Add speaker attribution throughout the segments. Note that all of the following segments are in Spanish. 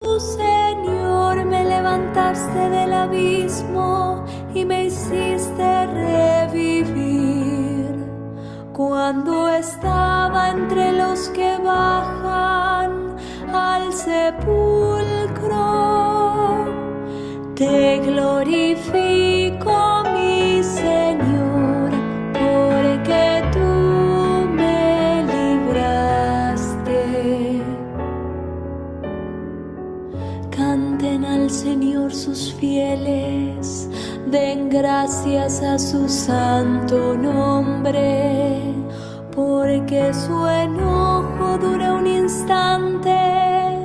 Speaker 1: Tú, Señor, me levantaste del abismo y me hiciste revivir. Cuando estaba entre los que bajan al sepulcro, te glorifico, mi Señor, porque tú me libraste. Canten al Señor sus fieles, den gracias a su santo nombre, porque su enojo dura un instante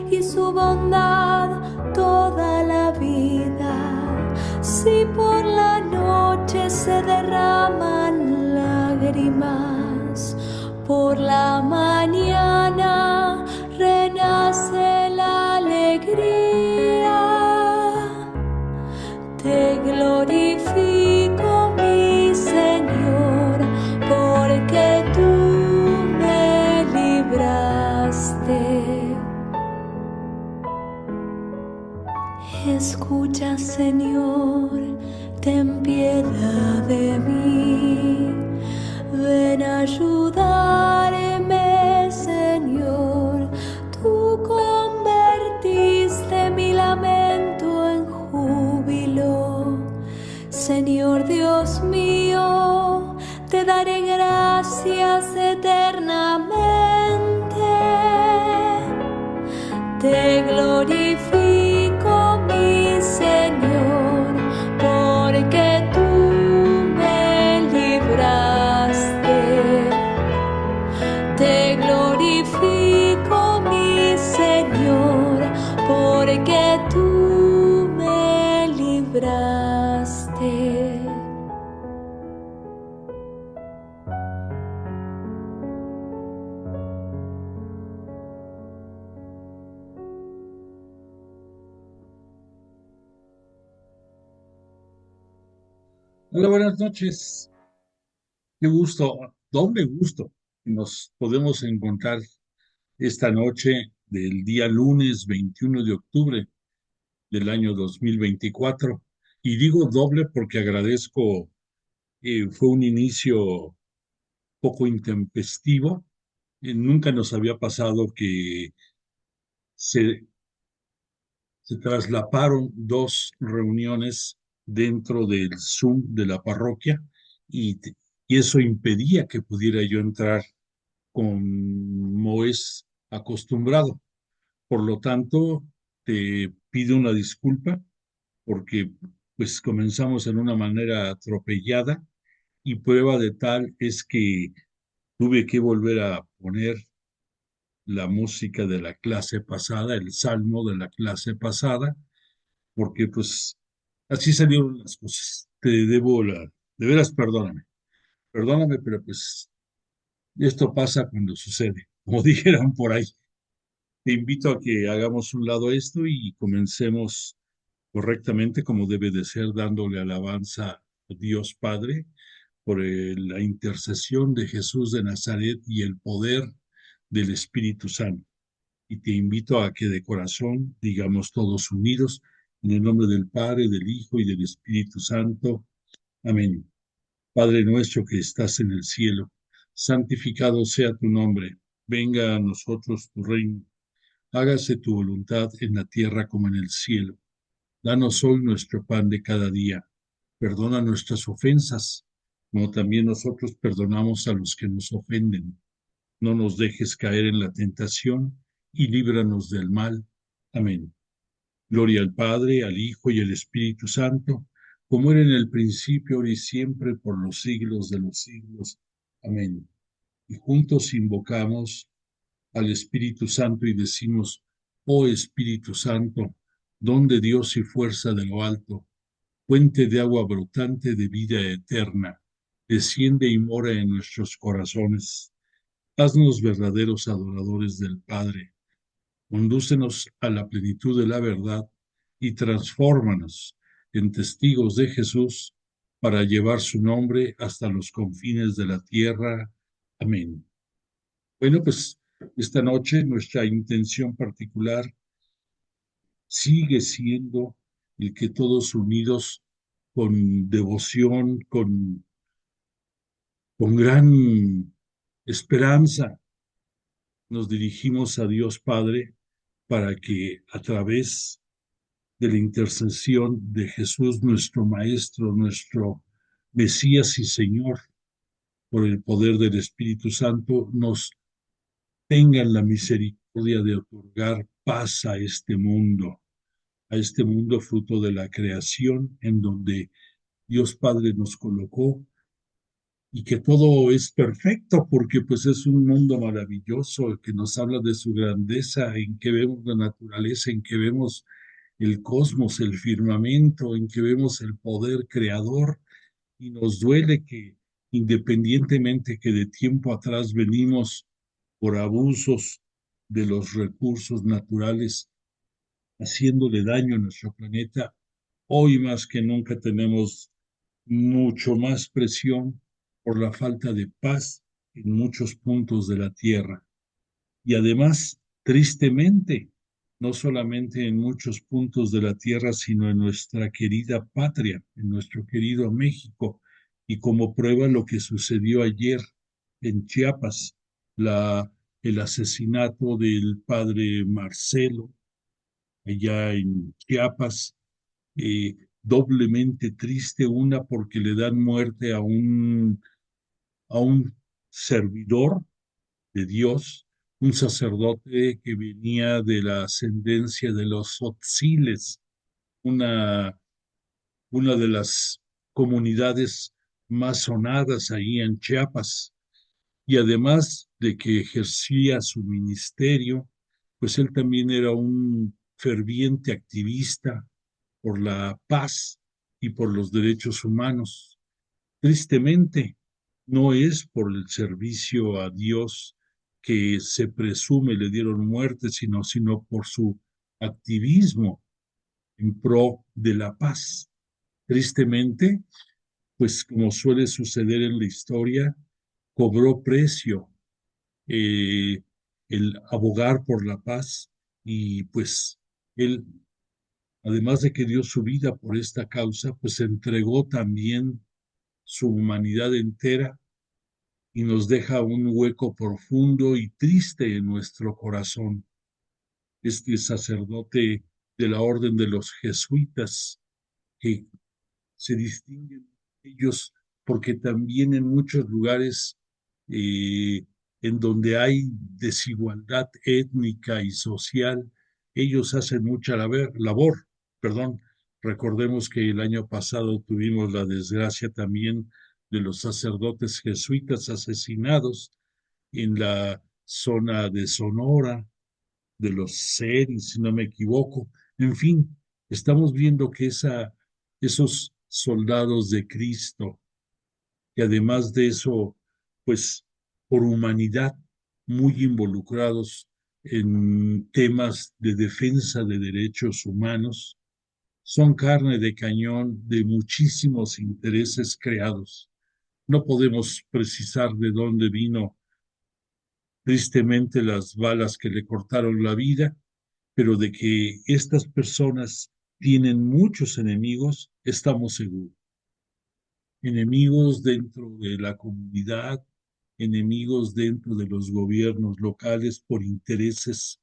Speaker 1: y su bondad toda la vida. Si por la noche se derraman lágrimas, por la mañana renace la alegría. Te glorifico, mi Señor, porque tú me libraste. Escucha, Señor, ten piedad de mí. Ven a ayudarme, Señor. Tú convertiste mi lamento en júbilo. Señor Dios mío, te daré gracias eternamente. Te glorifico, mi Señor, porque tú me libraste. Te glorifico, mi Señor, porque tú me libraste.
Speaker 2: Hola, buenas noches. Qué gusto, doble gusto, que nos podemos encontrar esta noche del día lunes 21 de octubre del año 2024. Y digo doble porque agradezco, fue un inicio poco intempestivo. Nunca nos había pasado que se, se traslaparon dos reuniones dentro del Zoom de la parroquia y, y eso impedía que pudiera yo entrar como es acostumbrado. Por lo tanto, te pido una disculpa porque pues comenzamos en una manera atropellada y prueba de tal es que tuve que volver a poner la música de la clase pasada, el salmo de la clase pasada, porque pues así salieron las cosas. Te debo de veras perdóname, pero pues esto pasa cuando sucede, como dijeran por ahí. Te invito a que hagamos un lado esto y comencemos correctamente como debe de ser, dándole alabanza a Dios Padre por la intercesión de Jesús de Nazaret y el poder del Espíritu Santo. Y te invito a que de corazón digamos todos unidos, en el nombre del Padre, del Hijo y del Espíritu Santo. Amén. Padre nuestro que estás en el cielo, santificado sea tu nombre. Venga a nosotros tu reino. Hágase tu voluntad en la tierra como en el cielo. Danos hoy nuestro pan de cada día. Perdona nuestras ofensas, como también nosotros perdonamos a los que nos ofenden. No nos dejes caer en la tentación y líbranos del mal. Amén. Gloria al Padre, al Hijo y al Espíritu Santo, como era en el principio, ahora y siempre, por los siglos de los siglos. Amén. Y juntos invocamos al Espíritu Santo y decimos, oh Espíritu Santo, don de Dios y fuerza de lo alto, fuente de agua brotante de vida eterna, desciende y mora en nuestros corazones. Haznos verdaderos adoradores del Padre. Condúcenos a la plenitud de la verdad y transfórmanos en testigos de Jesús para llevar su nombre hasta los confines de la tierra. Amén. Bueno, pues esta noche nuestra intención particular sigue siendo el que todos unidos con devoción, con gran esperanza, nos dirigimos a Dios Padre para que a través de la intercesión de Jesús, nuestro Maestro, nuestro Mesías y Señor, por el poder del Espíritu Santo, nos tengan la misericordia de otorgar paz a este mundo fruto de la creación en donde Dios Padre nos colocó y que todo es perfecto porque pues es un mundo maravilloso que nos habla de su grandeza, en que vemos la naturaleza, en que vemos el cosmos, el firmamento, en que vemos el poder creador y nos duele que independientemente que de tiempo atrás venimos por abusos de los recursos naturales, haciéndole daño a nuestro planeta, hoy más que nunca tenemos mucho más presión por la falta de paz en muchos puntos de la Tierra. Y además, tristemente, no solamente en muchos puntos de la Tierra, sino en nuestra querida patria, en nuestro querido México, y como prueba lo que sucedió ayer en Chiapas, la, el asesinato del padre Marcelo, allá en Chiapas, doblemente triste, una porque le dan muerte a un servidor de Dios, un sacerdote que venía de la ascendencia de los Otziles, una, una de las comunidades más sonadas ahí en Chiapas. Y además de que ejercía su ministerio, pues él también era un ferviente activista por la paz y por los derechos humanos. Tristemente, no es por el servicio a Dios que se presume le dieron muerte, sino por su activismo en pro de la paz. Tristemente, pues como suele suceder en la historia, cobró precio eh, el abogar por la paz y pues él, además de que dio su vida por esta causa, pues entregó también su humanidad entera y nos deja un hueco profundo y triste en nuestro corazón. Este sacerdote de la orden de los jesuitas, que se distinguen ellos porque también en muchos lugares en donde hay desigualdad étnica y social, ellos hacen mucha labor, perdón. Recordemos que el año pasado tuvimos la desgracia también de los sacerdotes jesuitas asesinados en la zona de Sonora, de los Seris, si no me equivoco. En fin, estamos viendo que esos soldados de Cristo, y además de eso, pues por humanidad, muy involucrados en temas de defensa de derechos humanos, son carne de cañón de muchísimos intereses creados. No podemos precisar de dónde vino tristemente las balas que le cortaron la vida, pero de que estas personas tienen muchos enemigos, estamos seguros. Enemigos dentro de la comunidad, enemigos dentro de los gobiernos locales por intereses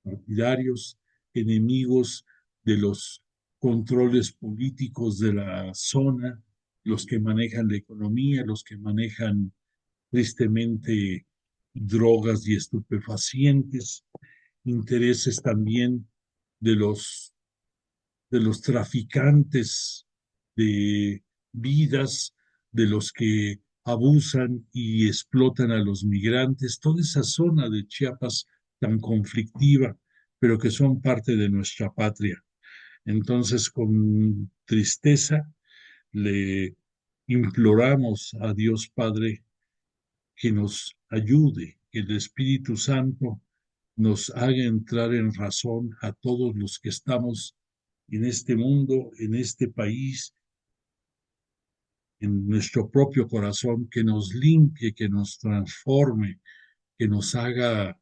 Speaker 2: partidarios, enemigos de los controles políticos de la zona, los que manejan la economía, los que manejan tristemente drogas y estupefacientes, intereses también de de los traficantes de vidas, de los que abusan y explotan a los migrantes, toda esa zona de Chiapas tan conflictiva, pero que son parte de nuestra patria. Entonces, con tristeza, le imploramos a Dios Padre que nos ayude, que el Espíritu Santo nos haga entrar en razón a todos los que estamos en este mundo, en este país, en nuestro propio corazón, que nos limpie, que nos transforme, que nos haga,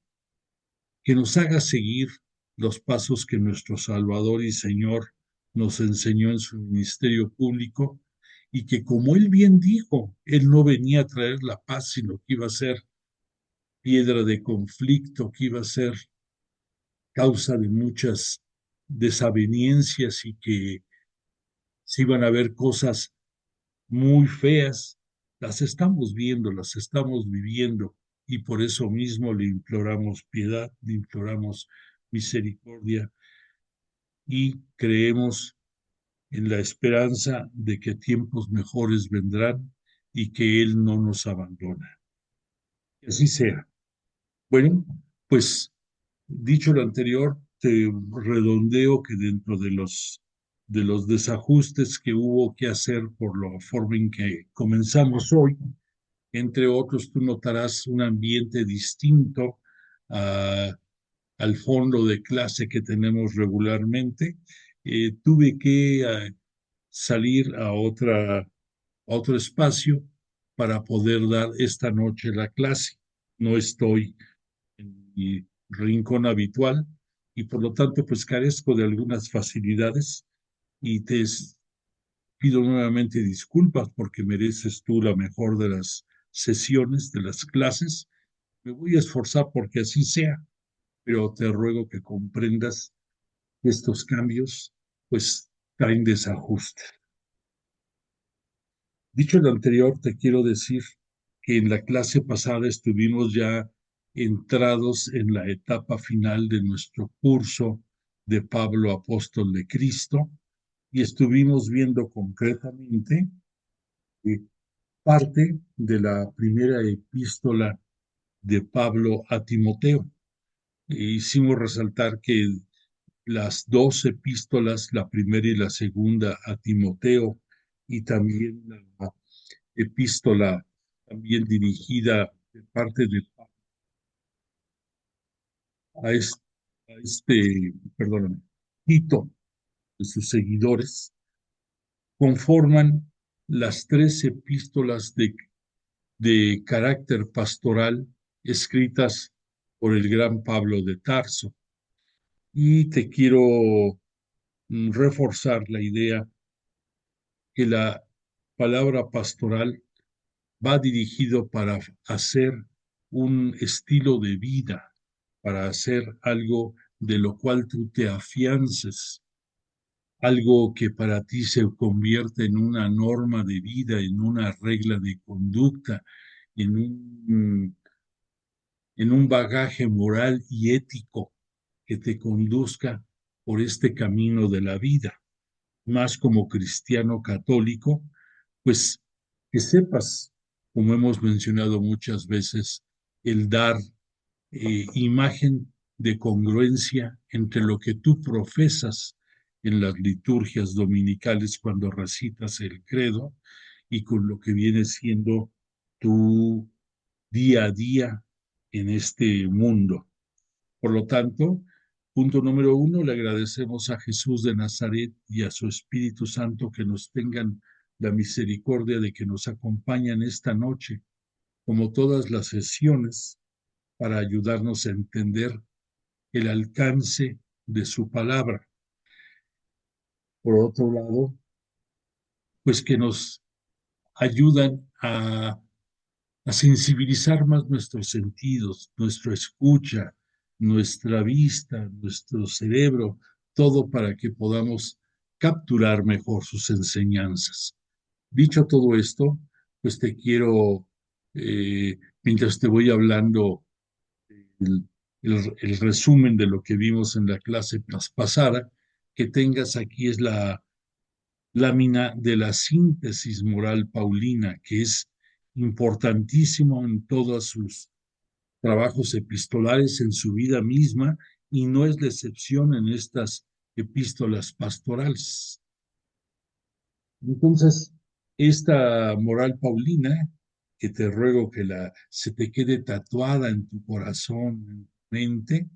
Speaker 2: que nos haga seguir los pasos que nuestro Salvador y Señor nos enseñó en su ministerio público y que, como él bien dijo, él no venía a traer la paz, sino que iba a ser piedra de conflicto, que iba a ser causa de muchas desavenencias y que se iban a ver cosas muy feas. Las estamos viendo, las estamos viviendo y por eso mismo le imploramos piedad, le imploramos misericordia y creemos en la esperanza de que tiempos mejores vendrán y que Él no nos abandona. Que así sea. Bueno, pues dicho lo anterior, te redondeo que dentro de los desajustes que hubo que hacer por la forma en que comenzamos hoy, entre otros, tú notarás un ambiente distinto a, al fondo de clase que tenemos regularmente. Tuve que salir a otro espacio para poder dar esta noche la clase. No estoy en mi rincón habitual y por lo tanto pues carezco de algunas facilidades y pido nuevamente disculpas porque mereces tú la mejor de las sesiones, de las clases. Me voy a esforzar porque así sea, pero te ruego que comprendas que estos cambios pues traen desajuste. Dicho lo anterior, te quiero decir que en la clase pasada estuvimos ya entrados en la etapa final de nuestro curso de Pablo Apóstol de Cristo y estuvimos viendo concretamente eh, parte de la primera epístola de Pablo a Timoteo. Hicimos resaltar que las dos epístolas, la primera y la segunda a Timoteo, y también la epístola también dirigida de parte de a este, perdóname, Tito, de sus seguidores, conforman las tres epístolas de carácter pastoral escritas por el gran Pablo de Tarso. Y te quiero reforzar la idea que la palabra pastoral va dirigido para hacer un estilo de vida, para hacer algo de lo cual tú te afiances, algo que para ti se convierte en una norma de vida, en una regla de conducta, en en un bagaje moral y ético que te conduzca por este camino de la vida. Más como cristiano católico, pues que sepas, como hemos mencionado muchas veces, el dar imagen de congruencia entre lo que tú profesas en las liturgias dominicales cuando recitas el credo y con lo que viene siendo tu día a día en este mundo. Por lo tanto, punto número uno, le agradecemos a Jesús de Nazaret y a su Espíritu Santo que nos tengan la misericordia de que nos acompañan esta noche, como todas las sesiones, para ayudarnos a entender el alcance de su palabra. Por otro lado, pues que nos ayudan a sensibilizar más nuestros sentidos, nuestra escucha, nuestra vista, nuestro cerebro, todo para que podamos capturar mejor sus enseñanzas. Dicho todo esto, pues te quiero, mientras te voy hablando el, el resumen de lo que vimos en la clase pasada, que tengas aquí es la lámina de la síntesis moral paulina, que es importantísimo en todos sus trabajos epistolares, en su vida misma, y no es la excepción en estas epístolas pastorales. Entonces, esta moral paulina, que te ruego que se te quede tatuada en tu corazón, en tu mente,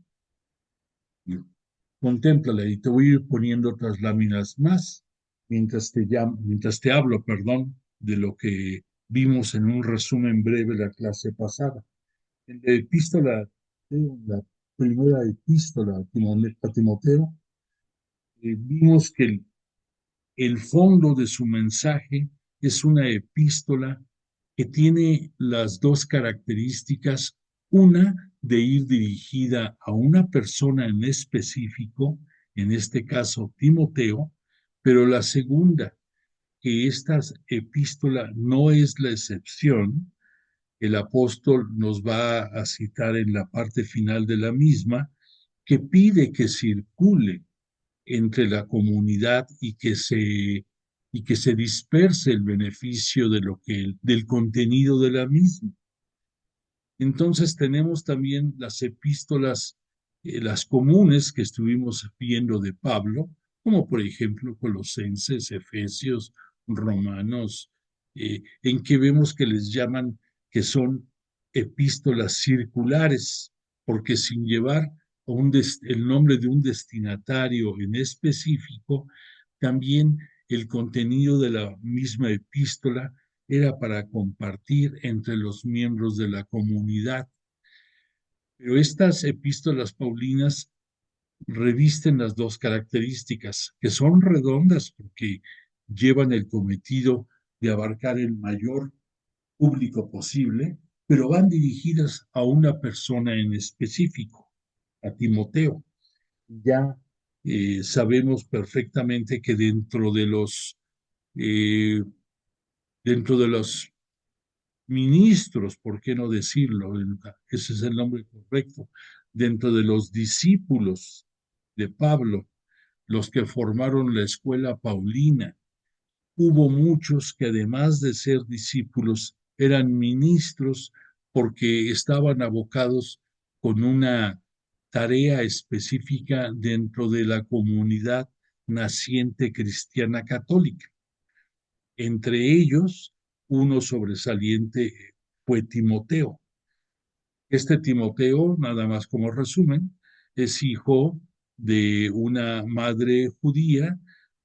Speaker 2: contémplala y te voy a ir poniendo otras láminas más mientras te hablo, perdón, de lo que vimos en un resumen breve la clase pasada. En la epístola, primera epístola a Timoteo, vimos que el fondo de su mensaje es una epístola que tiene las dos características, una de ir dirigida a una persona en específico, en este caso Timoteo, pero la segunda, que esta epístola no es la excepción. El apóstol nos va a citar en la parte final de la misma, que pide que circule entre la comunidad y que se disperse el beneficio de del contenido de la misma. Entonces tenemos también las epístolas, las comunes que estuvimos viendo de Pablo, como por ejemplo Colosenses, Efesios, Romanos, en que vemos que les llaman que son epístolas circulares, porque sin llevar el nombre de un destinatario en específico, también el contenido de la misma epístola era para compartir entre los miembros de la comunidad. Pero estas epístolas paulinas revisten las dos características, que son redondas porque llevan el cometido de abarcar el mayor público posible, pero van dirigidas a una persona en específico, a Timoteo. Ya sabemos perfectamente que eh, dentro de los ministros, ¿por qué no decirlo? Ese es el nombre correcto, dentro de los discípulos de Pablo, los que formaron la escuela paulina. Hubo muchos que además de ser discípulos eran ministros porque estaban abocados con una tarea específica dentro de la comunidad naciente cristiana católica. Entre ellos, uno sobresaliente fue Timoteo. Este Timoteo, nada más como resumen, es hijo de una madre judía,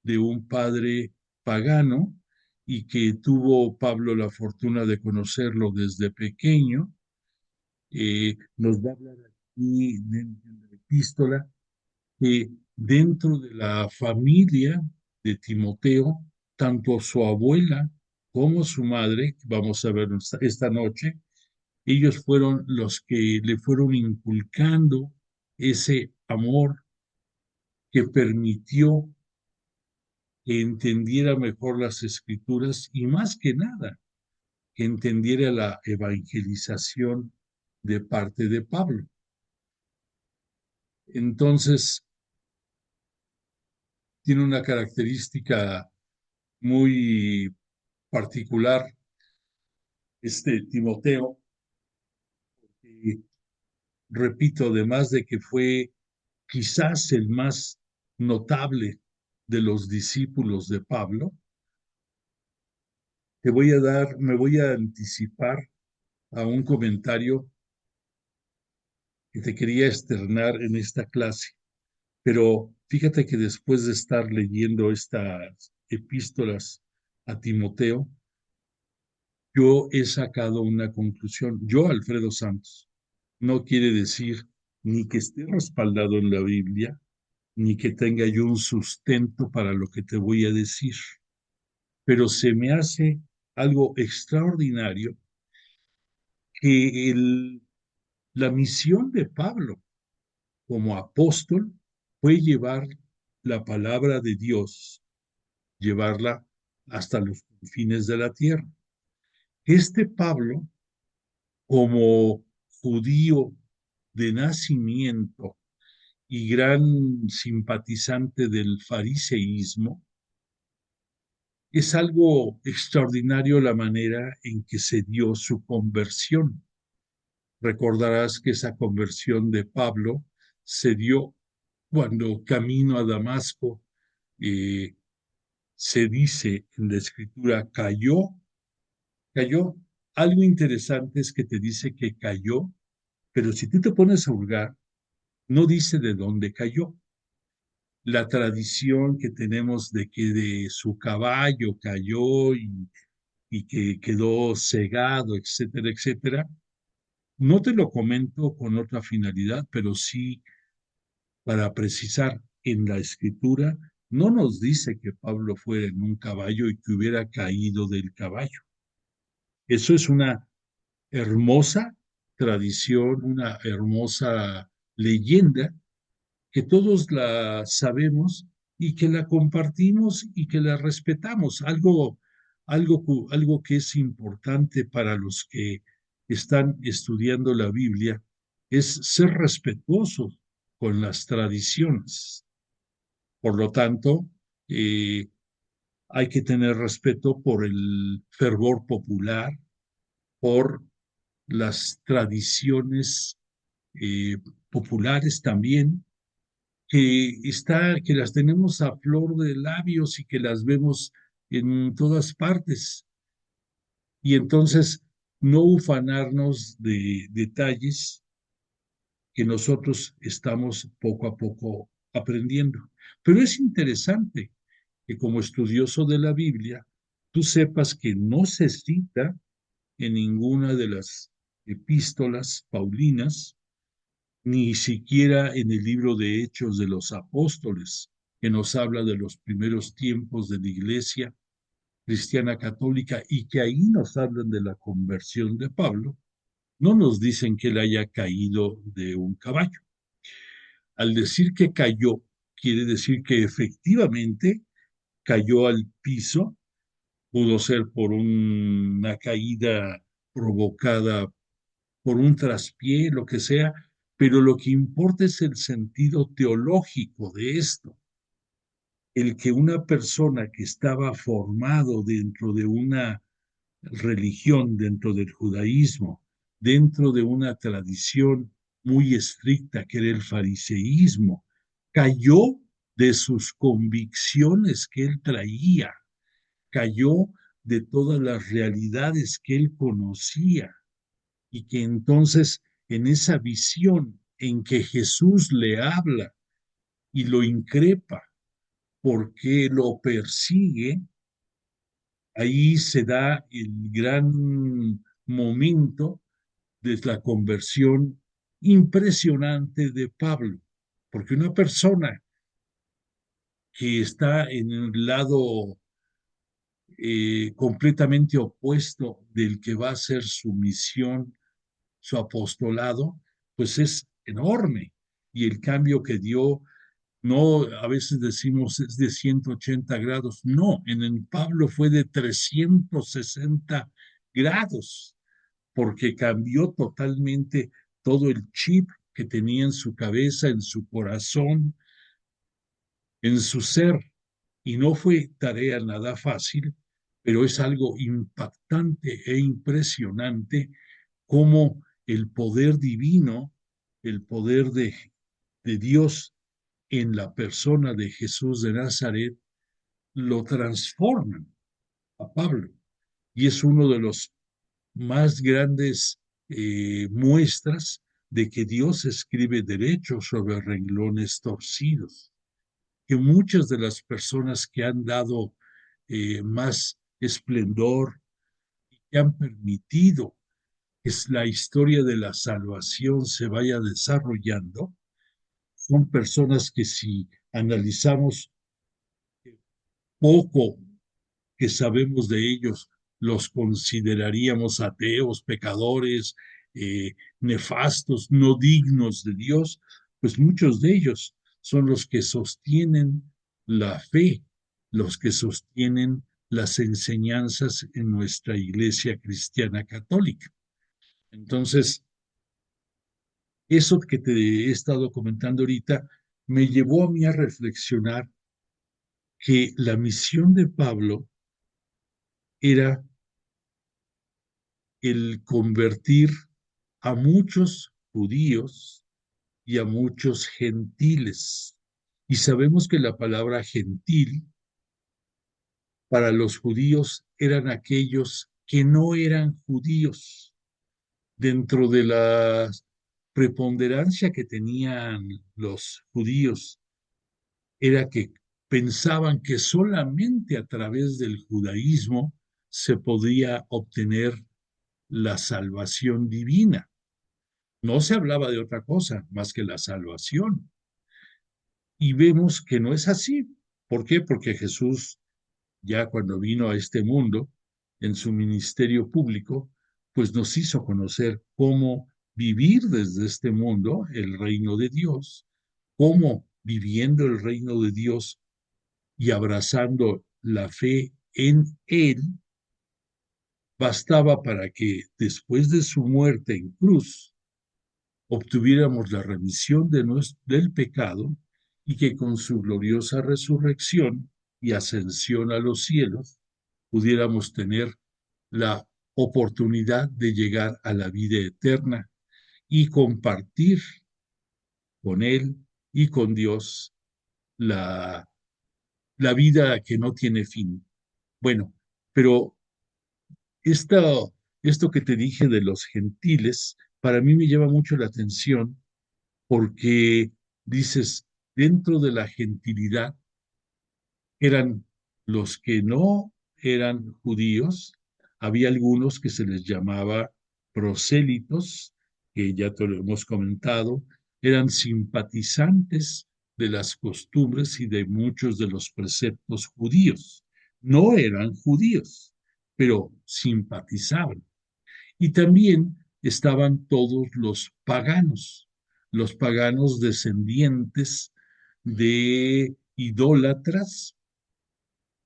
Speaker 2: de un padre pagano, y que tuvo Pablo la fortuna de conocerlo desde pequeño. Nos va a hablar aquí en la epístola que dentro de la familia de Timoteo, tanto su abuela como su madre, vamos a ver esta noche, ellos fueron los que le fueron inculcando ese amor que permitió que entendiera mejor las escrituras y más que nada, que entendiera la evangelización de parte de Pablo. Entonces, tiene una característica muy particular este Timoteo, que, repito, además de que fue quizás el más notable de los discípulos de Pablo, me voy a anticipar a un comentario que te quería externar en esta clase, pero fíjate que después de estar leyendo estas epístolas a Timoteo, yo he sacado una conclusión. Yo, Alfredo Santos, no quiere decir ni que esté respaldado en la Biblia, ni que tenga yo un sustento para lo que te voy a decir, pero se me hace algo extraordinario que la misión de Pablo como apóstol fue llevar la palabra de Dios, llevarla hasta los confines de la tierra. Este Pablo, como judío de nacimiento y gran simpatizante del fariseísmo, es algo extraordinario la manera en que se dio su conversión. Recordarás que esa conversión de Pablo se dio cuando camino a Damasco, eh, se dice en la escritura, cayó. Algo interesante es que te dice que cayó, pero si tú te pones a hurgar, no dice de dónde cayó. La tradición que tenemos de que de su caballo cayó y que quedó cegado, etcétera, etcétera, No te lo comento con otra finalidad, pero sí para precisar, en la escritura no nos dice que Pablo fuera en un caballo y que hubiera caído del caballo. Eso es una hermosa tradición, una hermosa leyenda que todos la sabemos y que la compartimos y que la respetamos. Algo que es importante para los que están estudiando la Biblia es ser respetuosos con las tradiciones. Por lo tanto, eh, hay que tener respeto por el fervor popular, por las tradiciones eh, populares también, que las tenemos a flor de labios y que las vemos en todas partes. Y entonces no ufanarnos de detalles que nosotros estamos poco a poco aprendiendo. Pero es interesante que como estudioso de la Biblia, tú sepas que no se cita en ninguna de las epístolas paulinas, ni siquiera en el libro de Hechos de los Apóstoles, que nos habla de los primeros tiempos de la Iglesia cristiana católica y que ahí nos hablan de la conversión de Pablo, no nos dicen que él haya caído de un caballo. Al decir que cayó, quiere decir que efectivamente cayó al piso, pudo ser por una caída provocada por un traspié, lo que sea, pero lo que importa es el sentido teológico de esto, el que una persona que estaba formado dentro de una religión, dentro del judaísmo, dentro de una tradición muy estricta que era el fariseísmo, cayó de sus convicciones que él traía, cayó de todas las realidades que él conocía y que entonces en esa visión en que Jesús le habla y lo increpa porque lo persigue, ahí se da el gran momento de la conversión impresionante de Pablo, porque una persona que está en el lado completamente opuesto del que va a ser su misión, su apostolado, pues es enorme. Y el cambio que dio, no, a veces decimos es de 180 grados, no, en el Pablo fue de 360 grados, porque cambió totalmente todo el chip que tenía en su cabeza, en su corazón, en su ser. Y no fue tarea nada fácil, pero es algo impactante e impresionante cómo el poder divino, el poder de Dios en la persona de Jesús de Nazaret, lo transforman a Pablo. Y es uno de los más grandes muestras de que Dios escribe derecho sobre renglones torcidos, que muchas de las personas que han dado más esplendor, que han permitido que la historia de la salvación se vaya desarrollando, son personas que si analizamos poco que sabemos de ellos, los consideraríamos ateos, pecadores, nefastos, no dignos de Dios, pues muchos de ellos son los que sostienen la fe, los que sostienen las enseñanzas en nuestra iglesia cristiana católica. Entonces, eso que te he estado comentando ahorita me llevó a mí a reflexionar que la misión de Pablo era el convertir a muchos judíos y a muchos gentiles. Y sabemos que la palabra gentil para los judíos eran aquellos que no eran judíos. Dentro de la preponderancia que tenían los judíos era que pensaban que solamente a través del judaísmo se podía obtener la salvación divina. No se hablaba de otra cosa más que la salvación. Y vemos que no es así. ¿Por qué? Porque Jesús, ya cuando vino a este mundo, en su ministerio público, pues nos hizo conocer cómo vivir desde este mundo el reino de Dios, cómo viviendo el reino de Dios y abrazando la fe en Él, bastaba para que después de su muerte en cruz obtuviéramos la remisión del pecado y que con su gloriosa resurrección y ascensión a los cielos pudiéramos tener la oportunidad de llegar a la vida eterna y compartir con Él y con Dios la, la vida que no tiene fin. Bueno, pero esto que te dije de los gentiles, para mí me llama mucho la atención porque dices, dentro de la gentilidad eran los que no eran judíos, había algunos que se les llamaba prosélitos, que ya te lo hemos comentado, eran simpatizantes de las costumbres y de muchos de los preceptos judíos. No eran judíos, pero simpatizaban. Y también estaban todos los paganos descendientes de idólatras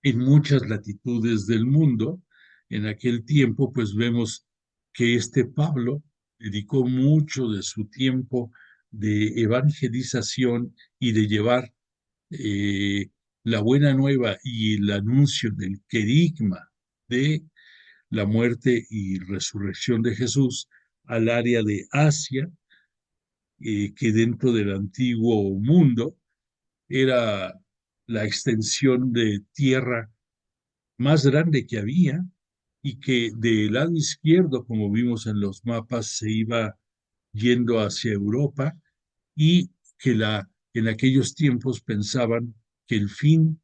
Speaker 2: en muchas latitudes del mundo. En aquel tiempo, pues vemos que este Pablo dedicó mucho de su tiempo de evangelización y de llevar eh, la buena nueva y el anuncio del querigma de la muerte y resurrección de Jesús al área de Asia, que dentro del antiguo mundo era la extensión de tierra más grande que había y que del lado izquierdo, como vimos en los mapas, se iba yendo hacia Europa y que en aquellos tiempos pensaban que el fin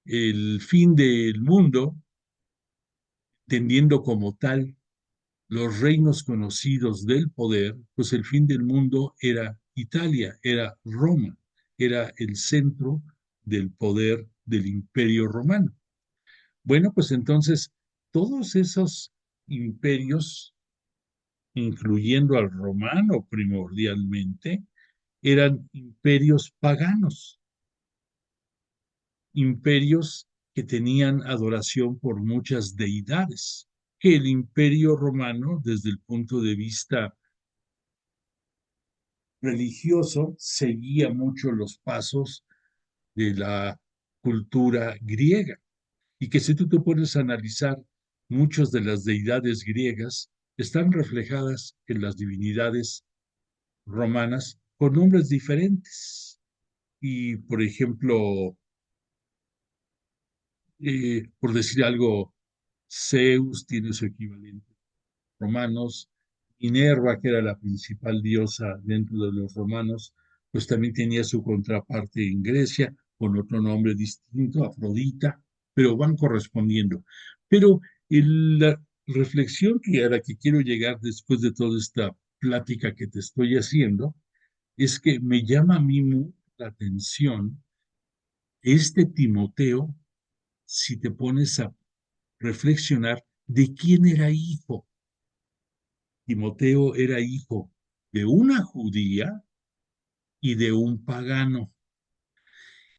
Speaker 2: del mundo, tendiendo como tal los reinos conocidos del poder, pues el fin del mundo era Italia, era Roma, era el centro del poder del imperio romano. Bueno, pues entonces todos esos imperios, incluyendo al romano primordialmente, eran imperios paganos, imperios que tenían adoración por muchas deidades, que el imperio romano, desde el punto de vista religioso, seguía mucho los pasos de la cultura griega. Y que si tú te pones a analizar, muchas de las deidades griegas están reflejadas en las divinidades romanas con nombres diferentes. Y, por ejemplo, por decir algo, Zeus tiene su equivalente romanos, Minerva, que era la principal diosa dentro de los romanos, pues también tenía su contraparte en Grecia, con otro nombre distinto, Afrodita, pero van correspondiendo. Pero la reflexión que a la que quiero llegar después de toda esta plática que te estoy haciendo es que me llama a mí mucho la atención este Timoteo, si te pones a reflexionar de quién era hijo. Timoteo era hijo de una judía y de un pagano.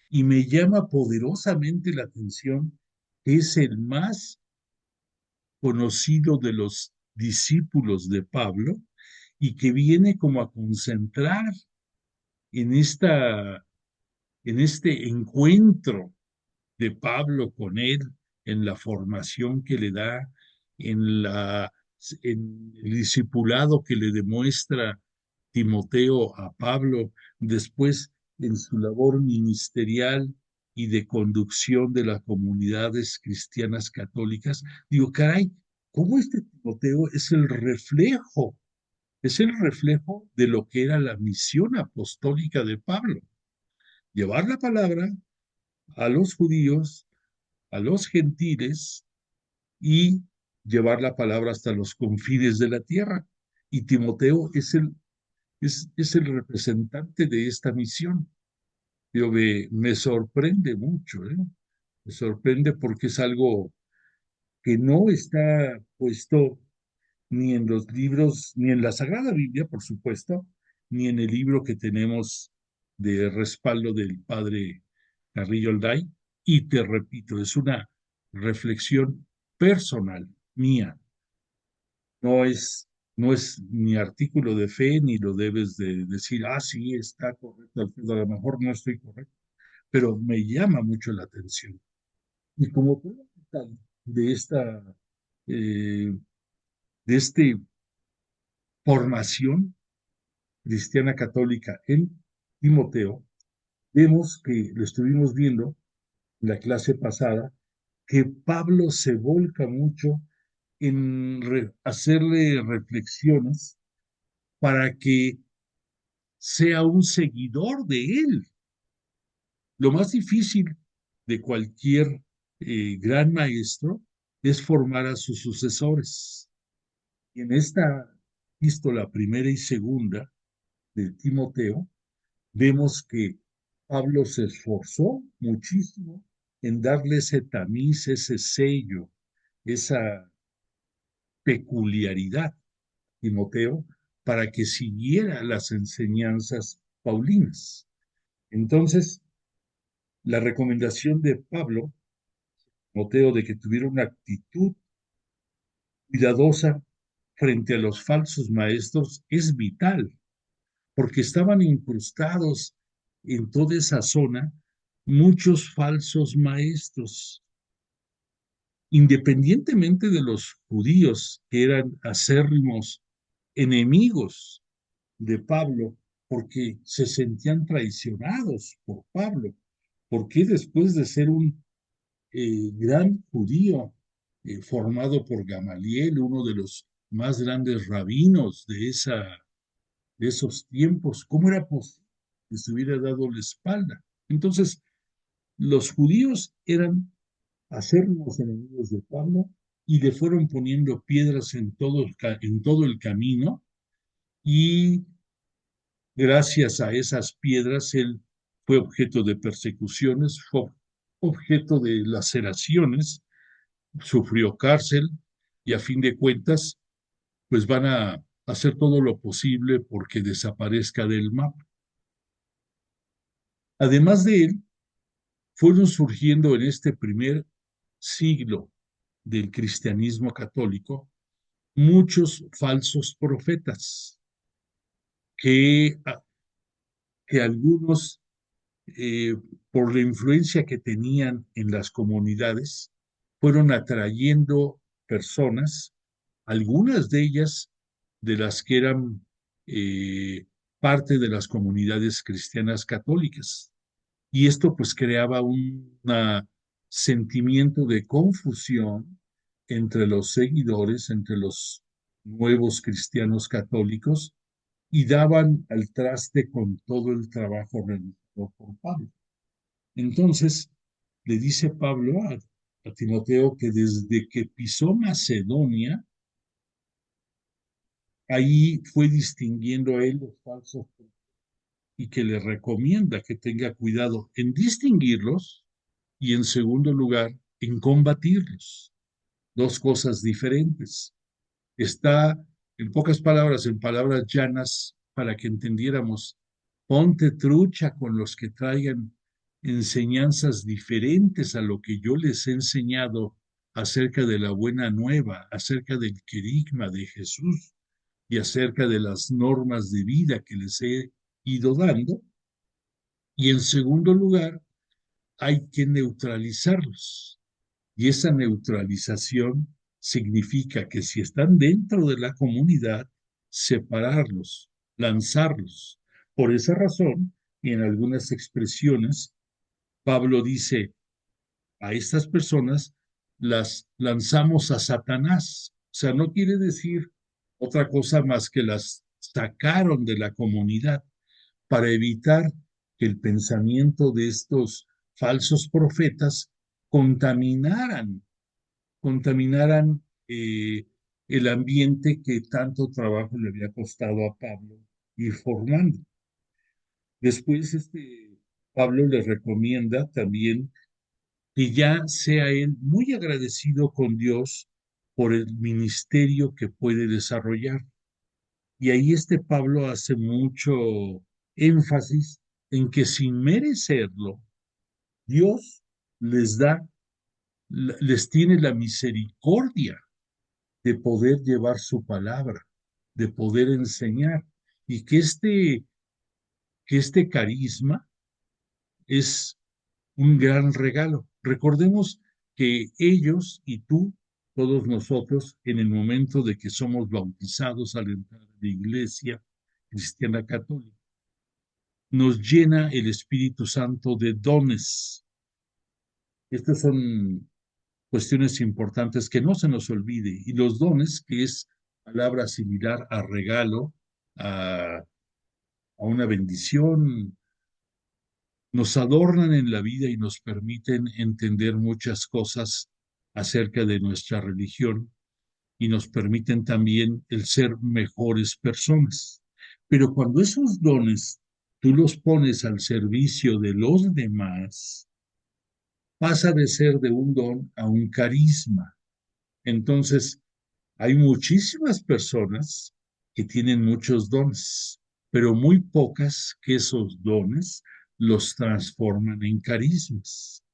Speaker 2: Y me llama poderosamente la atención que es el más conocido de los discípulos de Pablo y que viene como a concentrar en, en este encuentro de Pablo con él, en la formación que le da, en el discipulado que le demuestra Timoteo a Pablo, después en su labor ministerial y de conducción de las comunidades cristianas católicas. Digo, caray, ¿cómo este Timoteo es el reflejo de lo que era la misión apostólica de Pablo? Llevar la palabra a los judíos, a los gentiles y llevar la palabra hasta los confines de la tierra. Y Timoteo es es el representante de esta misión. Yo me sorprende mucho, ¿eh? Me sorprende porque es algo que no está puesto ni en los libros, ni en la Sagrada Biblia, por supuesto, ni en el libro que tenemos de respaldo del padre Carrillo Olday. Y te repito, es una reflexión personal mía, no es, no es mi artículo de fe, ni lo debes de decir, ah, sí, está correcto, Alfredo, a lo mejor no estoy correcto, pero me llama mucho la atención. Y como prueba de esta, eh, de este formación cristiana católica en Timoteo, vemos que lo estuvimos viendo en la clase pasada, que Pablo se volca mucho en hacerle reflexiones para que sea un seguidor de él. Lo más difícil de cualquier gran maestro es formar a sus sucesores. Y en esta epístola primera y segunda de Timoteo, vemos que Pablo se esforzó muchísimo en darle ese tamiz, ese sello, esa peculiaridad a Timoteo para que siguiera las enseñanzas paulinas. Entonces, la recomendación de Pablo, Timoteo, de que tuviera una actitud cuidadosa frente a los falsos maestros es vital, porque estaban incrustados en toda esa zona muchos falsos maestros, independientemente de los judíos, que eran acérrimos enemigos de Pablo, porque se sentían traicionados por Pablo, porque después de ser un gran judío formado por Gamaliel, uno de los más grandes rabinos de esos tiempos, ¿cómo era posible que se hubiera dado la espalda? Entonces, los judíos eran acérrimos enemigos de Pablo y le fueron poniendo piedras en todo el camino y gracias a esas piedras él fue objeto de persecuciones, fue objeto de laceraciones, sufrió cárcel y a fin de cuentas pues van a hacer todo lo posible porque desaparezca del mapa. Además de él, fueron surgiendo en este primer siglo del cristianismo católico muchos falsos profetas que, que algunos, eh, por la influencia que tenían en las comunidades, fueron atrayendo personas, algunas de ellas de las que eran eh, parte de las comunidades cristianas católicas. Y esto pues creaba un sentimiento de confusión entre los seguidores, entre los nuevos cristianos católicos, y daban al traste con todo el trabajo realizado por Pablo. Entonces, le dice Pablo a Timoteo que desde que pisó Macedonia, ahí fue distinguiendo a él los falsos y que le recomienda que tenga cuidado en distinguirlos y en segundo lugar en combatirlos. Dos cosas diferentes. Está, en pocas palabras, en palabras llanas, para que entendiéramos, ponte trucha con los que traigan enseñanzas diferentes a lo que yo les he enseñado acerca de la buena nueva, acerca del querigma de Jesús y acerca de las normas de vida que les he ido dando. Y en segundo lugar, hay que neutralizarlos. Y esa neutralización significa que si están dentro de la comunidad, separarlos, lanzarlos. Por esa razón, en algunas expresiones, Pablo dice, a estas personas las lanzamos a Satanás. O sea, no quiere decir otra cosa más que las sacaron de la comunidad para evitar que el pensamiento de estos falsos profetas contaminaran, contaminaran el ambiente que tanto trabajo le había costado a Pablo ir formando. Después, Pablo le recomienda también que ya sea él muy agradecido con Dios por el ministerio que puede desarrollar. Y ahí Pablo hace mucho énfasis en que sin merecerlo, Dios les da, les tiene la misericordia de poder llevar su palabra, de poder enseñar, y que este carisma es un gran regalo. Recordemos que ellos y tú, todos nosotros, en el momento de que somos bautizados al entrar a la iglesia cristiana católica, nos llena el Espíritu Santo de dones. Estas son cuestiones importantes que no se nos olvide. Y los dones, que es palabra similar a regalo, a una bendición, nos adornan en la vida y nos permiten entender muchas cosas acerca de nuestra religión y nos permiten también el ser mejores personas. Pero cuando esos dones tú los pones al servicio de los demás, pasa de ser de un don a un carisma. Entonces, hay muchísimas personas que tienen muchos dones, pero muy pocas que esos dones los transforman en carismas.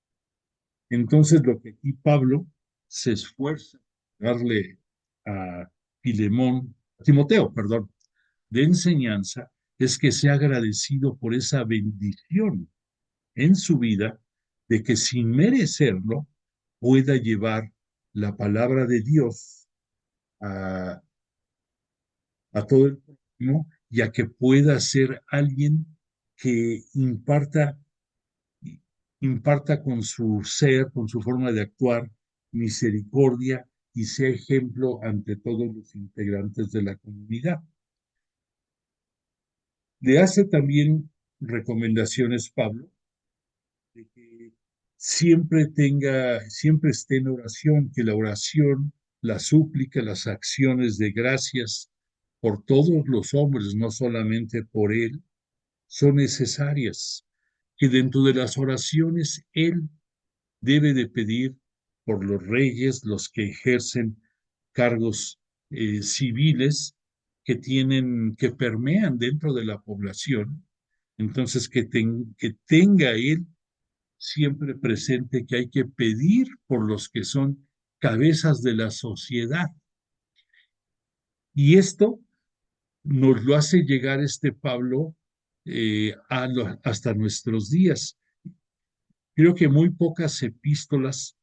Speaker 2: Entonces, lo que aquí Pablo se esfuerza darle a Filemón, a Timoteo, perdón, de enseñanza, es que sea agradecido por esa bendición en su vida de que sin merecerlo pueda llevar la palabra de Dios a, a todo el prójimo y a que pueda ser alguien que imparta con su ser, con su forma de actuar, misericordia y sea ejemplo ante todos los integrantes de la comunidad. Le hace también recomendaciones, Pablo, de que siempre esté en oración, que la oración, la súplica, las acciones de gracias por todos los hombres, no solamente por él, son necesarias, que dentro de las oraciones él debe de pedir por los reyes, los que ejercen cargos civiles que permean dentro de la población. Entonces, que tenga él siempre presente que hay que pedir por los que son cabezas de la sociedad. Y esto nos lo hace llegar Pablo hasta nuestros días. Creo que muy pocas epístolas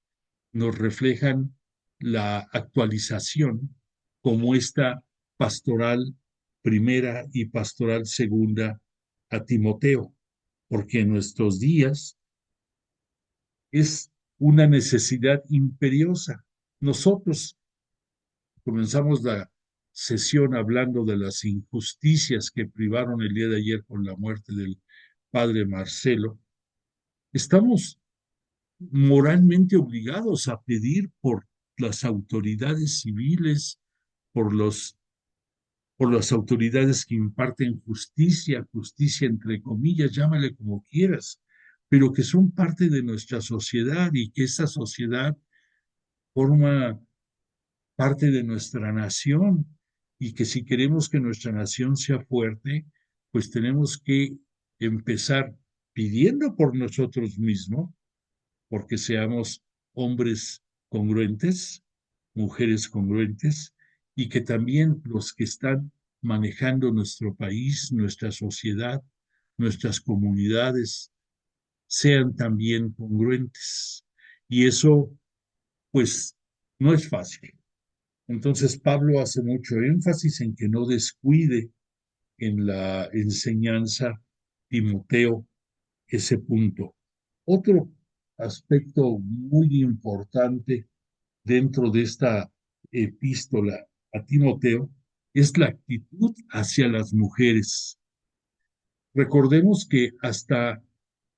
Speaker 2: nos reflejan la actualización como esta pastoral primera y pastoral segunda a Timoteo, porque en nuestros días es una necesidad imperiosa. Nosotros comenzamos la sesión hablando de las injusticias que privaron el día de ayer con la muerte del padre Marcelo. Estamos moralmente obligados a pedir por las autoridades civiles, por por las autoridades que imparten justicia, justicia entre comillas, llámale como quieras, pero que son parte de nuestra sociedad y que esa sociedad forma parte de nuestra nación y que si queremos que nuestra nación sea fuerte, pues tenemos que empezar pidiendo por nosotros mismos, porque seamos hombres congruentes, mujeres congruentes, y que también los que están manejando nuestro país, nuestra sociedad, nuestras comunidades, sean también congruentes. Y eso, pues, no es fácil. Entonces, Pablo hace mucho énfasis en que no descuide en la enseñanza Timoteo ese punto. Otro aspecto muy importante dentro de esta epístola a Timoteo es la actitud hacia las mujeres. Recordemos que hasta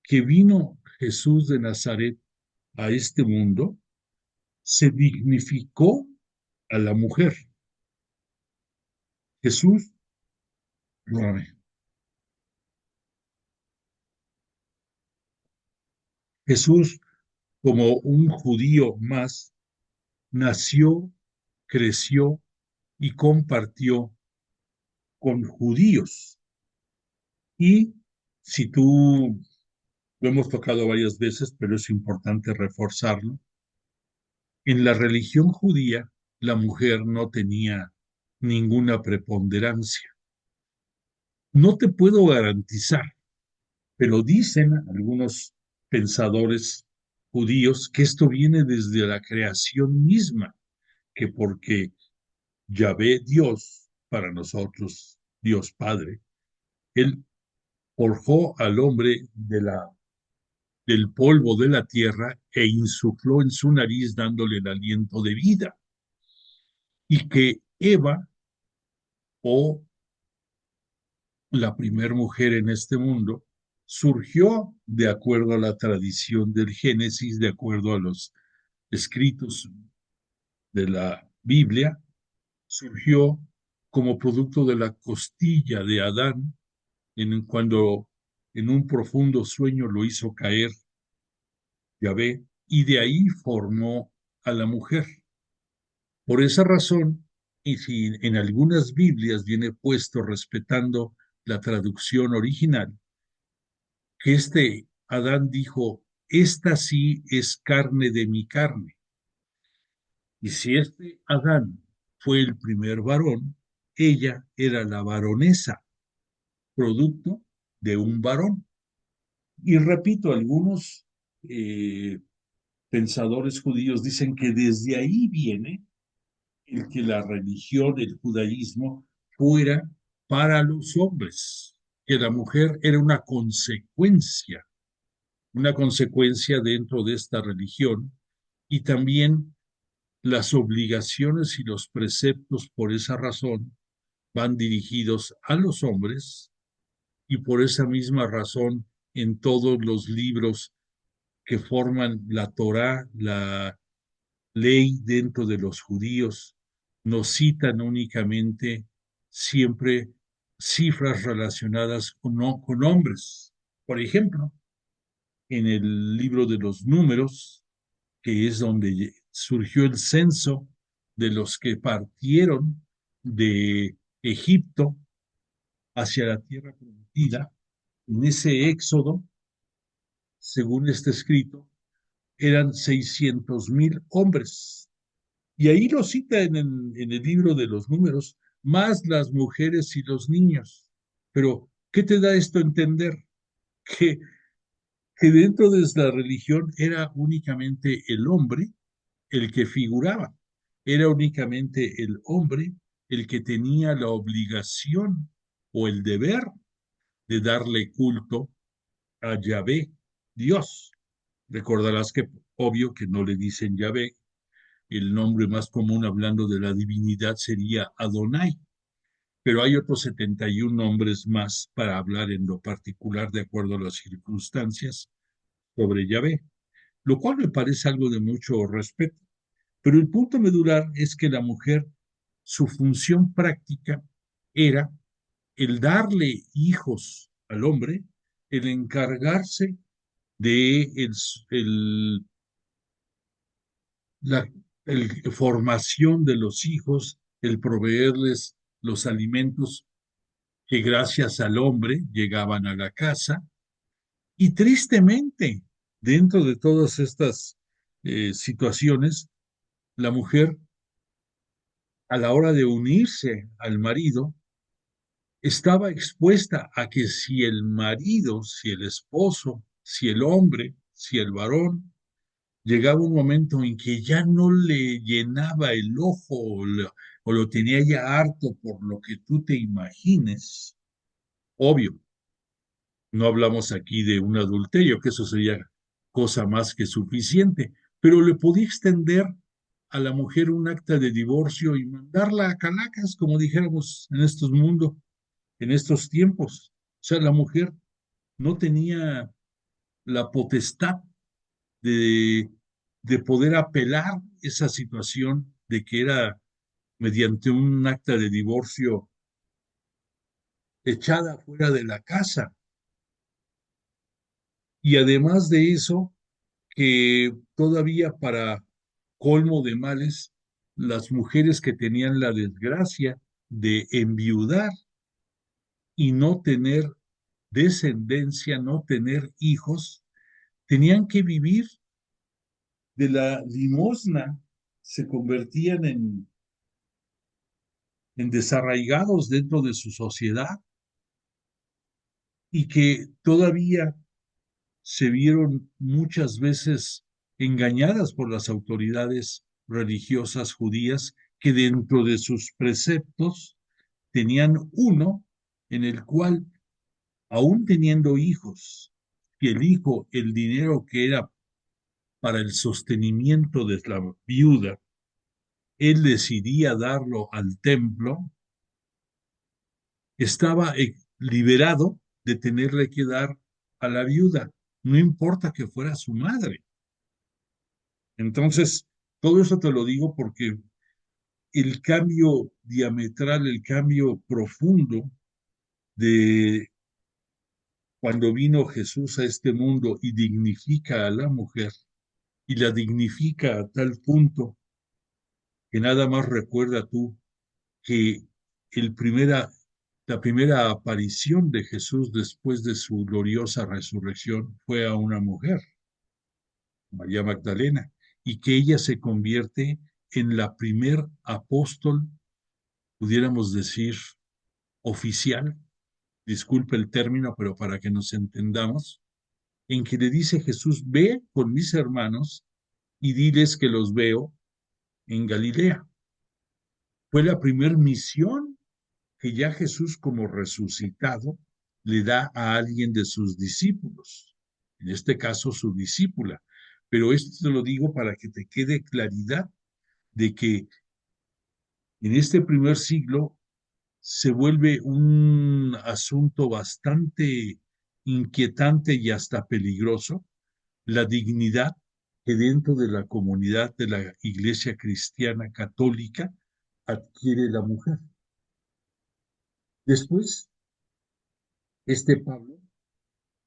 Speaker 2: que vino Jesús de Nazaret a este mundo, se dignificó a la mujer. Jesús Perdóname. Jesús, como un judío más, nació, creció y compartió con judíos. Y si tú, lo hemos tocado varias veces, pero es importante reforzarlo, en la religión judía la mujer no tenía ninguna preponderancia. No te puedo garantizar, pero dicen algunos pensadores judíos que esto viene desde la creación misma, que porque Yahvé Dios, para nosotros Dios Padre, Él forjó al hombre del polvo de la tierra e insufló en su nariz dándole el aliento de vida. Y que Eva, o la primer mujer en este mundo, surgió de acuerdo a la tradición del Génesis, de acuerdo a los escritos de la Biblia, surgió como producto de la costilla de Adán, cuando en un profundo sueño lo hizo caer Yahvé, y de ahí formó a la mujer. Por esa razón, y si en algunas Biblias viene puesto respetando la traducción original, que este Adán dijo, esta sí es carne de mi carne. Y si este Adán fue el primer varón, ella era la varonesa, producto de un varón. Y repito, algunos eh, pensadores judíos dicen que desde ahí viene el que la religión, el judaísmo, fuera para los hombres, que la mujer era una consecuencia dentro de esta religión, y también las obligaciones y los preceptos por esa razón van dirigidos a los hombres, y por esa misma razón en todos los libros que forman la Torá, la ley dentro de los judíos, nos citan únicamente siempre cifras relacionadas con hombres. Por ejemplo, en el libro de los números, que es donde surgió el censo de los que partieron de Egipto hacia la tierra prometida, en ese éxodo, según está escrito, eran 600,000 hombres. Y ahí lo cita en el libro de los números, más las mujeres y los niños. Pero, ¿qué te da esto a entender? Que, que dentro de la religión era únicamente el hombre el que figuraba, era únicamente el hombre el que tenía la obligación o el deber de darle culto a Yahvé, Dios. Recordarás que, obvio, que no le dicen Yahvé, el nombre más común hablando de la divinidad sería Adonai, pero hay otros 71 nombres más para hablar en lo particular de acuerdo a las circunstancias sobre Yahvé, lo cual me parece algo de mucho respeto. Pero el punto medular es que la mujer, su función práctica era el darle hijos al hombre, el encargarse de la formación de los hijos, el proveerles los alimentos que gracias al hombre llegaban a la casa. Y tristemente, dentro de todas estas situaciones, la mujer, a la hora de unirse al marido, estaba expuesta a que si el marido, si el esposo, si el hombre, si el varón, llegaba un momento en que ya no le llenaba el ojo o lo tenía ya harto por lo que tú te imagines, obvio, no hablamos aquí de un adulterio, que eso sería cosa más que suficiente, pero le podía extender a la mujer un acta de divorcio y mandarla a Calacas, como dijéramos en estos mundos, en estos tiempos. O sea, la mujer no tenía la potestad de, de poder apelar esa situación de que era mediante un acta de divorcio echada fuera de la casa. Y además de eso, que todavía para colmo de males, las mujeres que tenían la desgracia de enviudar y no tener descendencia, no tener hijos, tenían que vivir de la limosna, se convertían en desarraigados dentro de su sociedad y que todavía se vieron muchas veces engañadas por las autoridades religiosas judías que dentro de sus preceptos tenían uno en el cual, aún teniendo hijos, que el hijo, el dinero que era para el sostenimiento de la viuda, él decidía darlo al templo, estaba liberado de tenerle que dar a la viuda, no importa que fuera su madre. Entonces, todo eso te lo digo porque el cambio diametral, el cambio profundo de cuando vino Jesús a este mundo y dignifica a la mujer y la dignifica a tal punto que nada más recuerda tú que la primera aparición de Jesús después de su gloriosa resurrección fue a una mujer, María Magdalena, y que ella se convierte en la primer apóstol, pudiéramos decir, oficial, disculpe el término, pero para que nos entendamos, en que le dice Jesús, ve con mis hermanos y diles que los veo en Galilea. Fue la primer misión que ya Jesús como resucitado le da a alguien de sus discípulos, en este caso su discípula. Pero esto te lo digo para que te quede claridad de que en este primer siglo se vuelve un asunto bastante inquietante y hasta peligroso la dignidad que dentro de la comunidad de la Iglesia Cristiana Católica adquiere la mujer. Después, este Pablo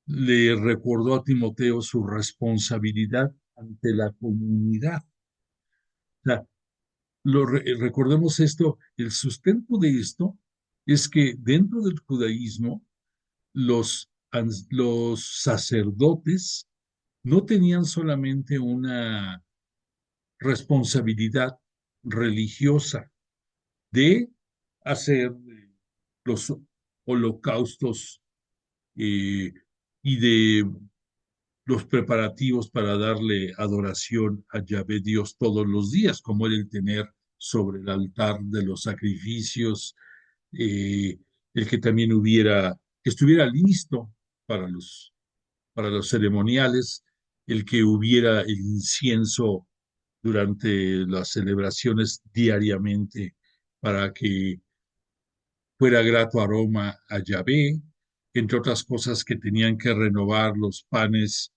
Speaker 2: le recordó a Timoteo su responsabilidad ante la comunidad. O sea, recordemos esto, el sustento de esto es que dentro del judaísmo los sacerdotes no tenían solamente una responsabilidad religiosa de hacer los holocaustos eh, y de los preparativos para darle adoración a Yahvé Dios todos los días, como era el tener sobre el altar de los sacrificios, eh, el que también que estuviera listo para para los ceremoniales, el que hubiera el incienso durante las celebraciones diariamente para que fuera grato aroma a Yahvé, entre otras cosas que tenían que renovar los panes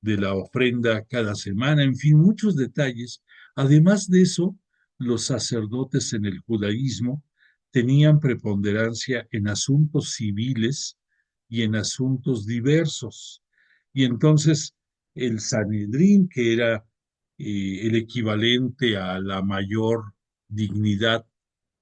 Speaker 2: de la ofrenda cada semana, en fin, muchos detalles. Además de eso, los sacerdotes en el judaísmo tenían preponderancia en asuntos civiles y en asuntos diversos. Y entonces el Sanedrín, que era el equivalente a la mayor dignidad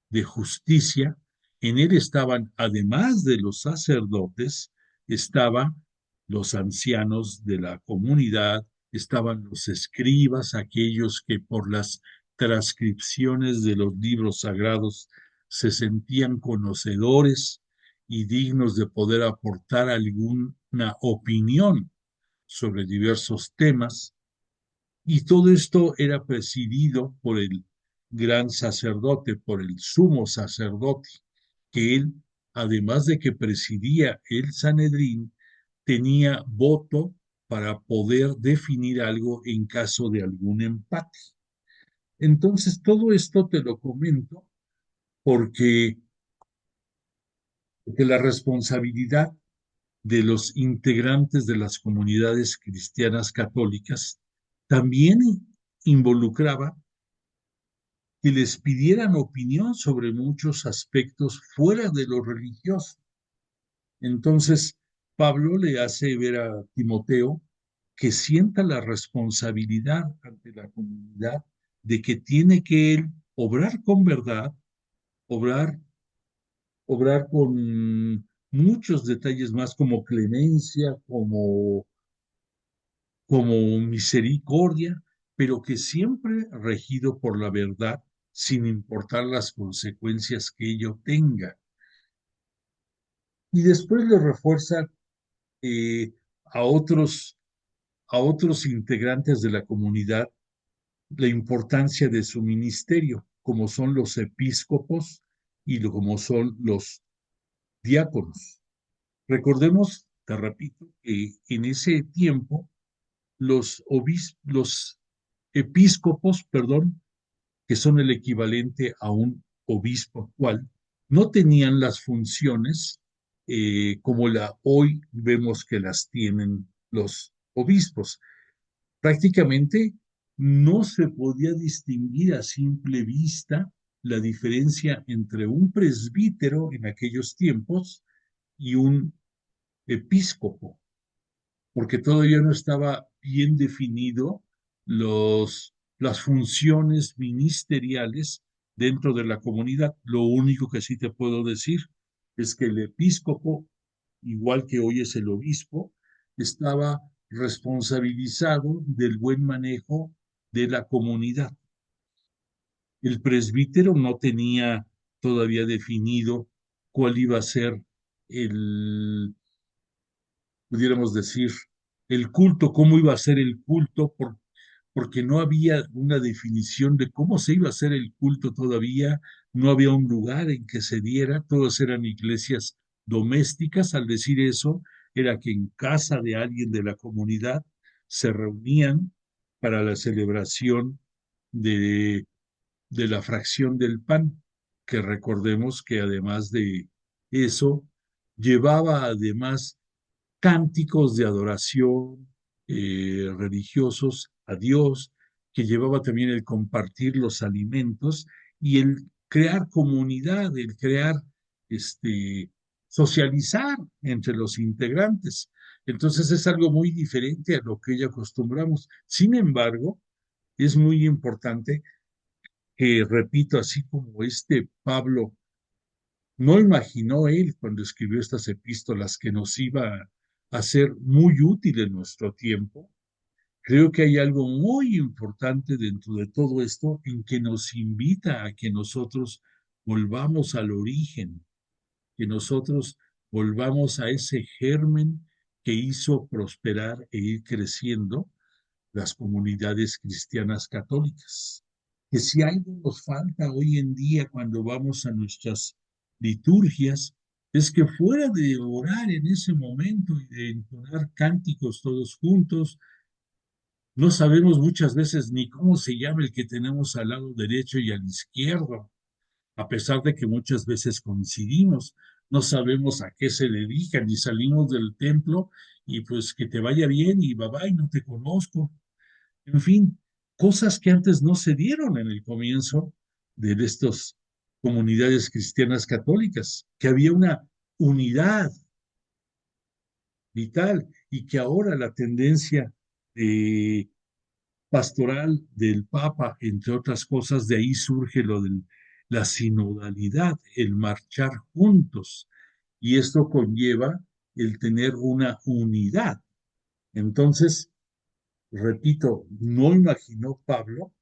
Speaker 2: de justicia, en él estaban, además de los sacerdotes, estaban los ancianos de la comunidad, estaban los escribas, aquellos que por las transcripciones de los libros sagrados se sentían conocedores y dignos de poder aportar alguna opinión sobre diversos temas, y todo esto era presidido por el gran sacerdote, por el sumo sacerdote, que él, además de que presidía el Sanedrín, tenía voto para poder definir algo en caso de algún empate. Entonces, todo esto te lo comento porque, porque la responsabilidad de los integrantes de las comunidades cristianas católicas también involucraba que les pidieran opinión sobre muchos aspectos fuera de lo religioso. Entonces, Pablo le hace ver a Timoteo que sienta la responsabilidad ante la comunidad de que tiene que él obrar con verdad, obrar, obrar con muchos detalles más como clemencia, como misericordia, pero que siempre regido por la verdad, sin importar las consecuencias que ello tenga. Y después le refuerza eh, a otros, a otros integrantes de la comunidad la importancia de su ministerio, como son los episcopos y como son los diáconos. Recordemos, te repito, que en ese tiempo los episcopos, perdón, que son el equivalente a un obispo actual, no tenían las funciones como hoy vemos que las tienen los obispos. Prácticamente no se podía distinguir a simple vista la diferencia entre un presbítero en aquellos tiempos y un episcopo, porque todavía no estaba bien definido las funciones ministeriales dentro de la comunidad. Lo único que sí te puedo decir es que el episcopo, igual que hoy es el obispo, estaba responsabilizado del buen manejo de la comunidad. El presbítero no tenía todavía definido cuál iba a ser el, pudiéramos decir, el culto, cómo iba a ser el culto, porque no había una definición de cómo se iba a hacer el culto todavía, no había un lugar en que se diera, todas eran iglesias domésticas. Al decir eso, era que en casa de alguien de la comunidad se reunían para la celebración de, de la fracción del pan, que recordemos que además de eso, llevaba además cánticos de adoración religiosos a Dios, que llevaba también el compartir los alimentos y el crear comunidad, el crear, este, socializar entre los integrantes. Entonces es algo muy diferente a lo que ya acostumbramos. Sin embargo, es muy importante que, repito, así como este Pablo no imaginó él cuando escribió estas epístolas que nos iba a ser muy útil en nuestro tiempo. Creo que hay algo muy importante dentro de todo esto en que nos invita a que nosotros volvamos al origen, que nosotros volvamos a ese germen que hizo prosperar e ir creciendo las comunidades cristianas católicas. Que si algo nos falta hoy en día cuando vamos a nuestras liturgias, es que fuera de orar en ese momento y de entonar cánticos todos juntos, no sabemos muchas veces ni cómo se llama el que tenemos al lado derecho y al izquierdo, a pesar de que muchas veces coincidimos. No sabemos a qué se dedican y salimos del templo y pues que te vaya bien y bye bye, no te conozco. En fin, cosas que antes no se dieron en el comienzo de estas comunidades cristianas católicas, que había una unidad vital y que ahora la tendencia de pastoral del Papa, entre otras cosas, de ahí surge lo de la sinodalidad, el marchar juntos, y esto conlleva el tener una unidad. Entonces, repito, no imaginó Pablo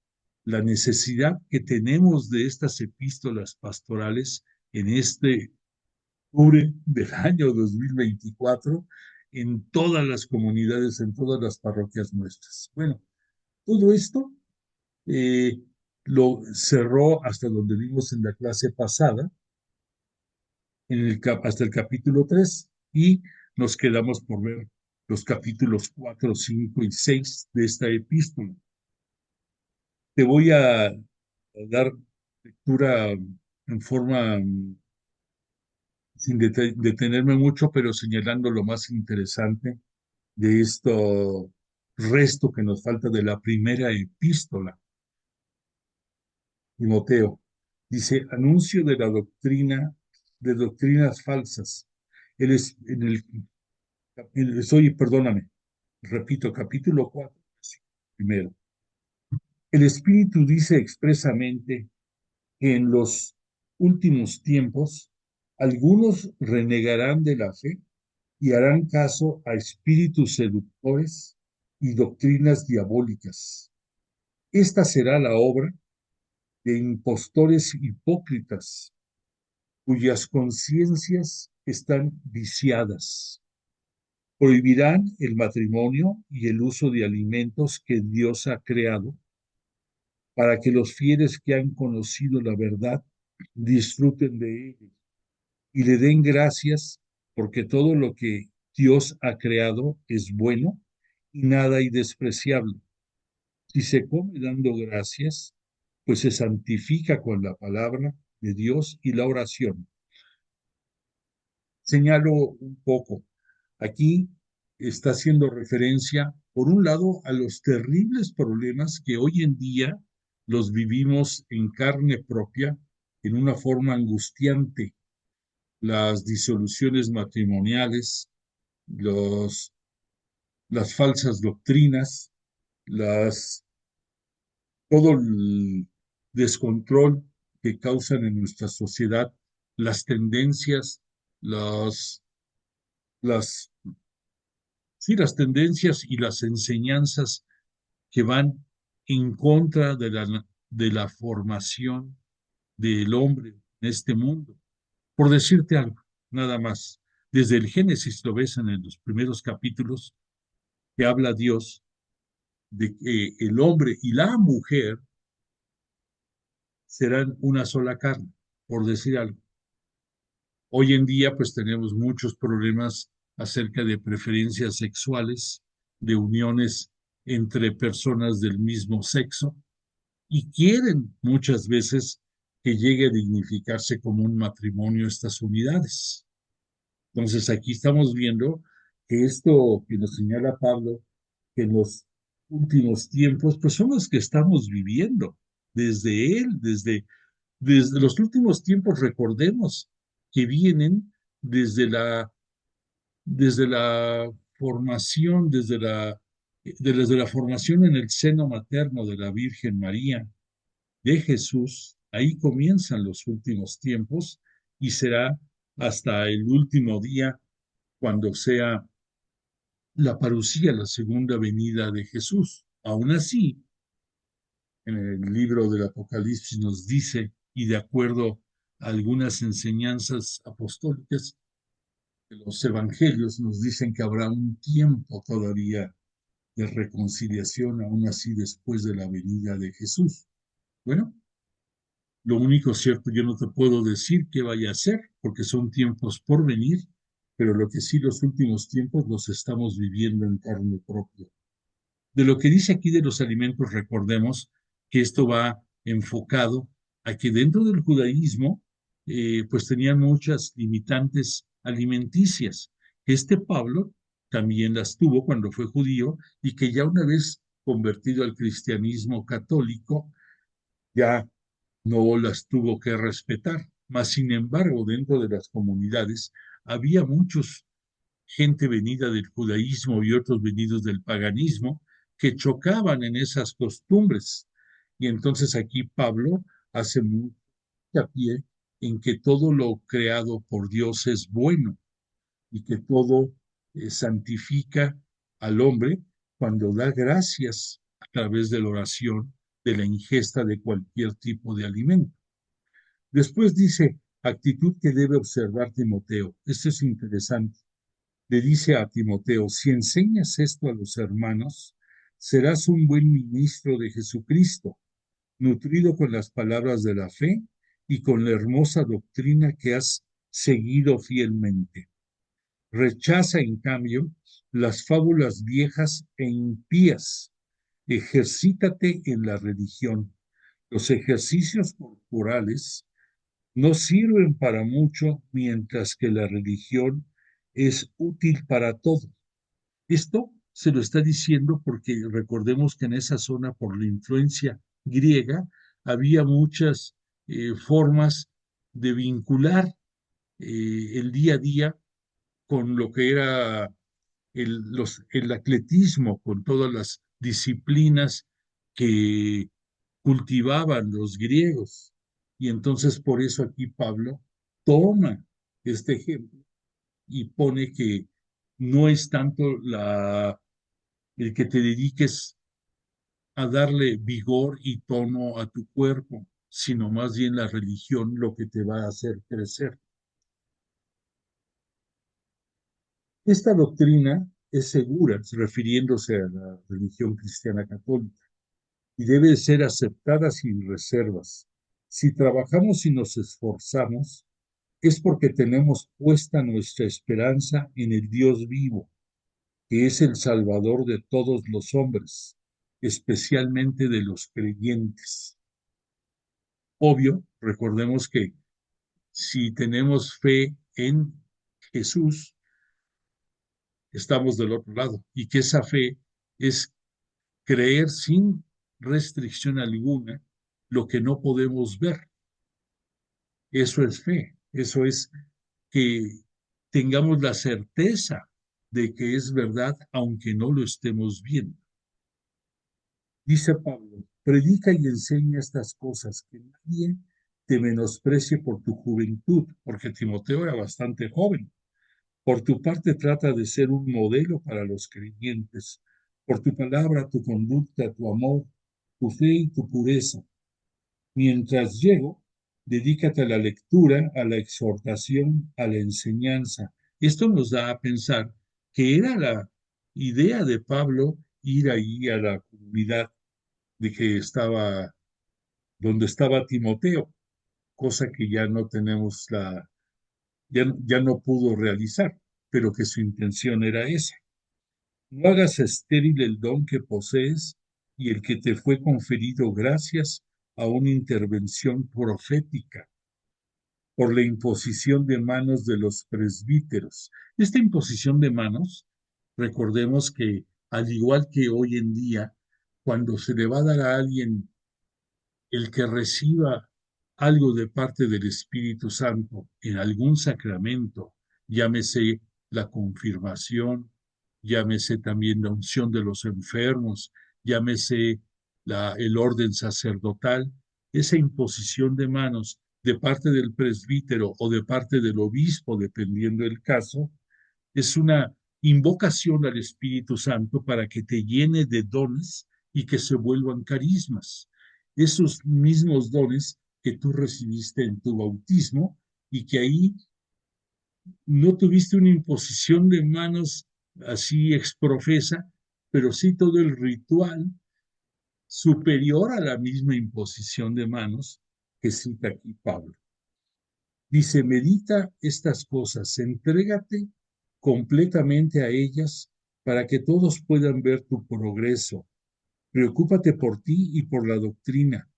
Speaker 2: la necesidad que tenemos de estas epístolas pastorales en este octubre del año 2024 en todas las comunidades, en todas las parroquias nuestras. Bueno, todo esto eh, lo cerró hasta donde vimos en la clase pasada, hasta el capítulo 3 y nos quedamos por ver los capítulos 4, 5 y 6 de esta epístola. Te voy a dar lectura en forma sin detenerme mucho, pero señalando lo más interesante de esto resto que nos falta de la primera epístola. Timoteo dice, anuncio de la doctrina, de doctrinas falsas Perdóname, repito, capítulo 4, primero. El Espíritu dice expresamente que en los últimos tiempos algunos renegarán de la fe y harán caso a espíritus seductores y doctrinas diabólicas. Esta será la obra de impostores hipócritas cuyas conciencias están viciadas. Prohibirán el matrimonio y el uso de alimentos que Dios ha creado para que los fieles que han conocido la verdad disfruten de ellos y le den gracias porque todo lo que Dios ha creado es bueno y nada despreciable. Si se come dando gracias, pues se santifica con la palabra de Dios y la oración. Señalo un poco. Aquí está haciendo referencia, por un lado, a los terribles problemas que hoy en día los vivimos en carne propia, en una forma angustiante. Las disoluciones matrimoniales, los, las falsas doctrinas, las, todo el descontrol que causan en nuestra sociedad, las tendencias, las, las sí, las tendencias y las enseñanzas que van en contra de la formación del hombre en este mundo. Por decirte algo, nada más. Desde el Génesis lo ves en los primeros capítulos que habla Dios de que el hombre y la mujer serán una sola carne, por decir algo. Hoy en día pues tenemos muchos problemas acerca de preferencias sexuales, de uniones entre personas del mismo sexo y quieren muchas veces que llegue a dignificarse como un matrimonio estas unidades. Entonces aquí estamos viendo que esto que nos señala Pablo, que en los últimos tiempos, pues son los que estamos viviendo desde él, desde los últimos tiempos, recordemos que vienen desde desde la formación, desde la formación en el seno materno de la Virgen María, de Jesús, ahí comienzan los últimos tiempos y será hasta el último día cuando sea la parucía, la segunda venida de Jesús. Aún así, en el libro del Apocalipsis nos dice, y de acuerdo a algunas enseñanzas apostólicas, que los evangelios nos dicen que habrá un tiempo todavía de reconciliación, aún así después de la venida de Jesús. Bueno, lo único cierto, yo no te puedo decir qué vaya a ser, porque son tiempos por venir, pero lo que sí los últimos tiempos los estamos viviendo en carne propia. De lo que dice aquí de los alimentos, recordemos que esto va enfocado a que dentro del judaísmo, pues tenían muchas limitantes alimenticias. Este Pablo también las tuvo cuando fue judío y que ya una vez convertido al cristianismo católico, ya no las tuvo que respetar. Mas, sin embargo, dentro de las comunidades había muchos gente venida del judaísmo y otros venidos del paganismo que chocaban en esas costumbres. Y entonces aquí Pablo hace mucho hincapié en que todo lo creado por Dios es bueno y que todo santifica al hombre cuando da gracias a través de la oración, de la ingesta de cualquier tipo de alimento. Después dice, actitud que debe observar Timoteo. Esto es interesante. Le dice a Timoteo, si enseñas esto a los hermanos, serás un buen ministro de Jesucristo, nutrido con las palabras de la fe y con la hermosa doctrina que has seguido fielmente. Rechaza, en cambio, las fábulas viejas e impías. Ejercítate en la religión. Los ejercicios corporales no sirven para mucho, mientras que la religión es útil para todo. Esto se lo está diciendo porque recordemos que en esa zona, por la influencia griega, había muchas formas de vincular el día a día con lo que era el atletismo, con todas las disciplinas que cultivaban los griegos. Y entonces por eso aquí Pablo toma este ejemplo y pone que no es tanto el que te dediques a darle vigor y tono a tu cuerpo, sino más bien la religión lo que te va a hacer crecer. Esta doctrina es segura, refiriéndose a la religión cristiana católica, y debe ser aceptada sin reservas. Si trabajamos y nos esforzamos, es porque tenemos puesta nuestra esperanza en el Dios vivo, que es el Salvador de todos los hombres, especialmente de los creyentes. Obvio, recordemos que si tenemos fe en Jesús, estamos del otro lado, y que esa fe es creer sin restricción alguna lo que no podemos ver. Eso es fe, eso es que tengamos la certeza de que es verdad aunque no lo estemos viendo. Dice Pablo, predica y enseña estas cosas, que nadie te menosprecie por tu juventud, porque Timoteo era bastante joven. Por tu parte trata de ser un modelo para los creyentes, por tu palabra, tu conducta, tu amor, tu fe y tu pureza. Mientras llego, dedícate a la lectura, a la exhortación, a la enseñanza. Esto nos da a pensar que era la idea de Pablo ir ahí a la comunidad de que estaba, donde estaba Timoteo, cosa que ya no tenemos ya no pudo realizar, pero que su intención era esa. No hagas estéril el don que posees y el que te fue conferido gracias a una intervención profética por la imposición de manos de los presbíteros. Esta imposición de manos, recordemos que al igual que hoy en día, cuando se le va a dar a alguien el que reciba algo de parte del Espíritu Santo en algún sacramento, llámese la confirmación, llámese también la unción de los enfermos, llámese el orden sacerdotal, esa imposición de manos de parte del presbítero o de parte del obispo, dependiendo del caso, es una invocación al Espíritu Santo para que te llene de dones y que se vuelvan carismas. Esos mismos dones que tú recibiste en tu bautismo y que ahí no tuviste una imposición de manos así exprofesa, pero sí todo el ritual superior a la misma imposición de manos que cita aquí Pablo. Dice, medita estas cosas, entrégate completamente a ellas para que todos puedan ver tu progreso. Preocúpate por ti y por la doctrina.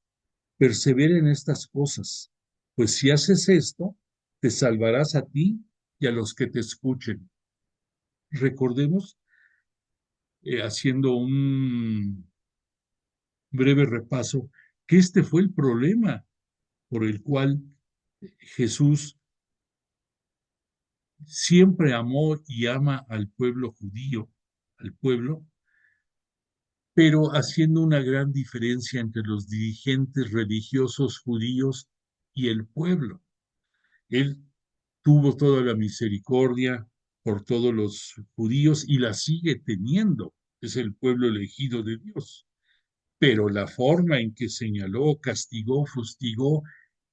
Speaker 2: Persevera en estas cosas, pues si haces esto, te salvarás a ti y a los que te escuchen. Recordemos, haciendo un breve repaso, que este fue el problema por el cual Jesús siempre amó y ama al pueblo judío, al pueblo, pero haciendo una gran diferencia entre los dirigentes religiosos judíos y el pueblo. Él tuvo toda la misericordia por todos los judíos y la sigue teniendo. Es el pueblo elegido de Dios. Pero la forma en que señaló, castigó, fustigó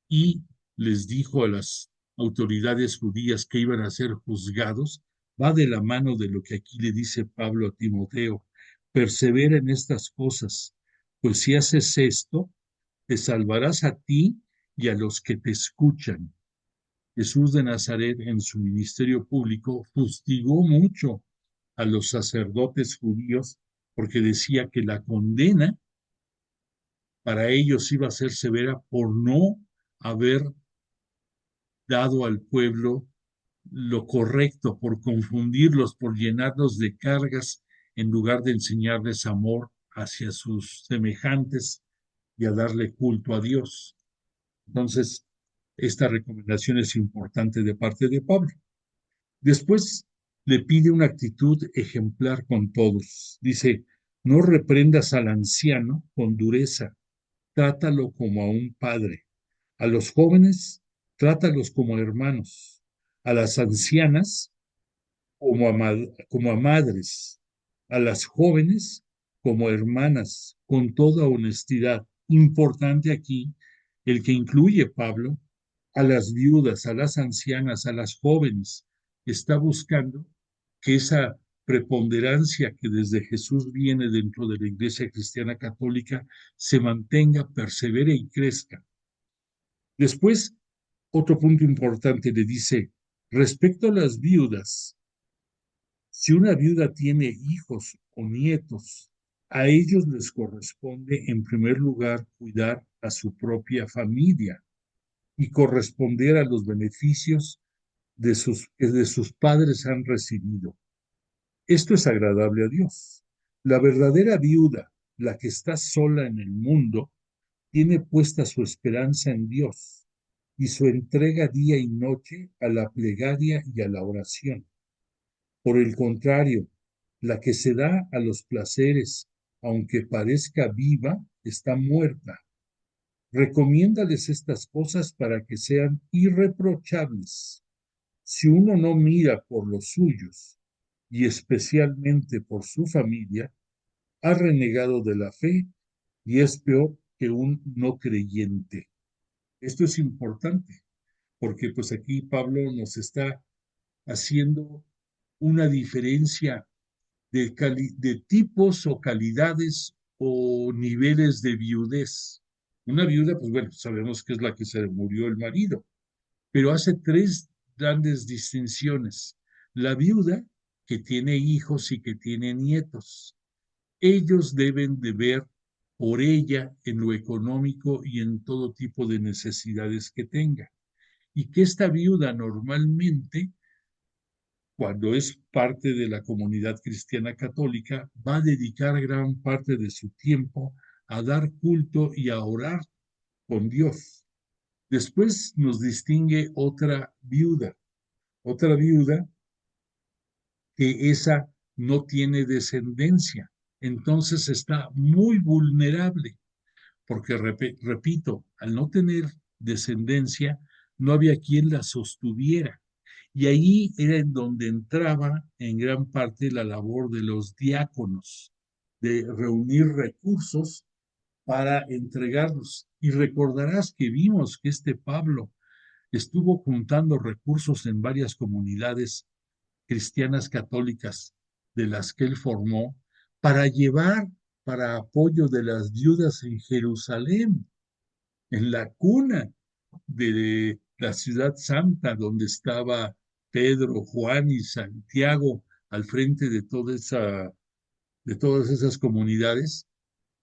Speaker 2: y les dijo a las autoridades judías que iban a ser juzgados, va de la mano de lo que aquí le dice Pablo a Timoteo. Persevera en estas cosas, pues si haces esto, te salvarás a ti y a los que te escuchan. Jesús de Nazaret en su ministerio público fustigó mucho a los sacerdotes judíos porque decía que la condena para ellos iba a ser severa por no haber dado al pueblo lo correcto, por confundirlos, por llenarlos de cargas, en lugar de enseñarles amor hacia sus semejantes y a darle culto a Dios. Entonces, esta recomendación es importante de parte de Pablo. Después le pide una actitud ejemplar con todos. Dice, no reprendas al anciano con dureza, trátalo como a un padre. A los jóvenes, trátalos como hermanos. A las ancianas, como a madres. A las jóvenes, como hermanas, con toda honestidad. Importante aquí el que incluye Pablo a las viudas, a las ancianas, a las jóvenes. Está buscando que esa preponderancia que desde Jesús viene dentro de la Iglesia Cristiana Católica se mantenga, persevere y crezca. Después, otro punto importante le dice, respecto a las viudas, si una viuda tiene hijos o nietos, a ellos les corresponde en primer lugar cuidar a su propia familia y corresponder a los beneficios que de sus padres han recibido. Esto es agradable a Dios. La verdadera viuda, la que está sola en el mundo, tiene puesta su esperanza en Dios y su entrega día y noche a la plegaria y a la oración. Por el contrario, la que se da a los placeres, aunque parezca viva, está muerta. Recomiéndales estas cosas para que sean irreprochables. Si uno no mira por los suyos, y especialmente por su familia, ha renegado de la fe y es peor que un no creyente. Esto es importante, porque pues aquí Pablo nos está haciendo una diferencia de tipos o calidades o niveles de viudez. Una viuda, pues bueno, sabemos que es la que se murió el marido, pero hace tres grandes distinciones. La viuda que tiene hijos y que tiene nietos. Ellos deben de ver por ella en lo económico y en todo tipo de necesidades que tenga. Y que esta viuda normalmente, cuando es parte de la comunidad cristiana católica, va a dedicar gran parte de su tiempo a dar culto y a orar con Dios. Después nos distingue otra viuda que esa no tiene descendencia. Entonces está muy vulnerable, porque repito, al no tener descendencia, no había quien la sostuviera. Y ahí era en donde entraba en gran parte la labor de los diáconos, de reunir recursos para entregarlos. Y recordarás que vimos que este Pablo estuvo juntando recursos en varias comunidades cristianas católicas de las que él formó para llevar para apoyo de las viudas en Jerusalén, en la cuna de la ciudad santa donde estaba Pedro, Juan y Santiago al frente de todas esas comunidades,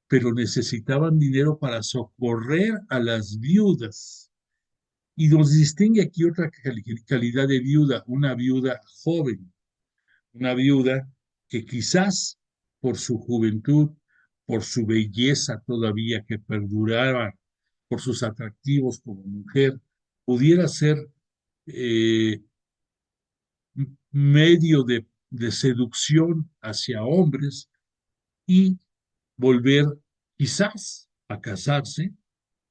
Speaker 2: pero necesitaban dinero para socorrer a las viudas. Y nos distingue aquí otra calidad de viuda, una viuda joven, una viuda que quizás por su juventud, por su belleza todavía que perduraba, por sus atractivos como mujer, pudiera ser eh, medio de seducción hacia hombres y volver quizás a casarse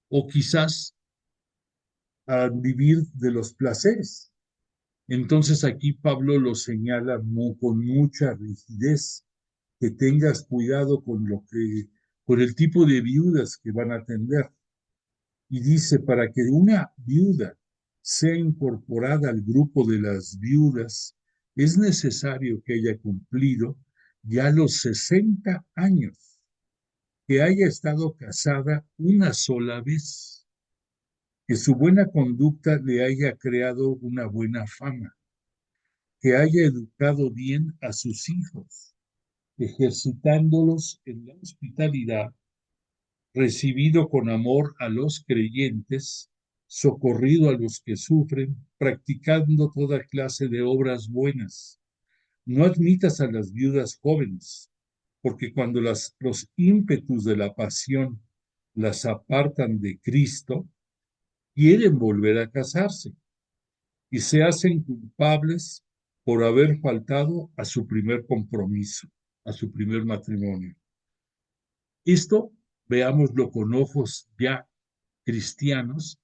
Speaker 2: o quizás a vivir de los placeres. Entonces aquí Pablo lo señala con mucha rigidez, que tengas cuidado con el tipo de viudas que van a atender. Y dice, para que una viuda sea incorporada al grupo de las viudas, es necesario que haya cumplido ya los 60 años, que haya estado casada una sola vez, que su buena conducta le haya creado una buena fama, que haya educado bien a sus hijos, ejercitándolos en la hospitalidad, recibido con amor a los creyentes, socorrido a los que sufren, practicando toda clase de obras buenas. No admitas a las viudas jóvenes, porque cuando los ímpetus de la pasión las apartan de Cristo, quieren volver a casarse y se hacen culpables por haber faltado a su primer compromiso, a su primer matrimonio. Esto, veámoslo con ojos ya cristianos,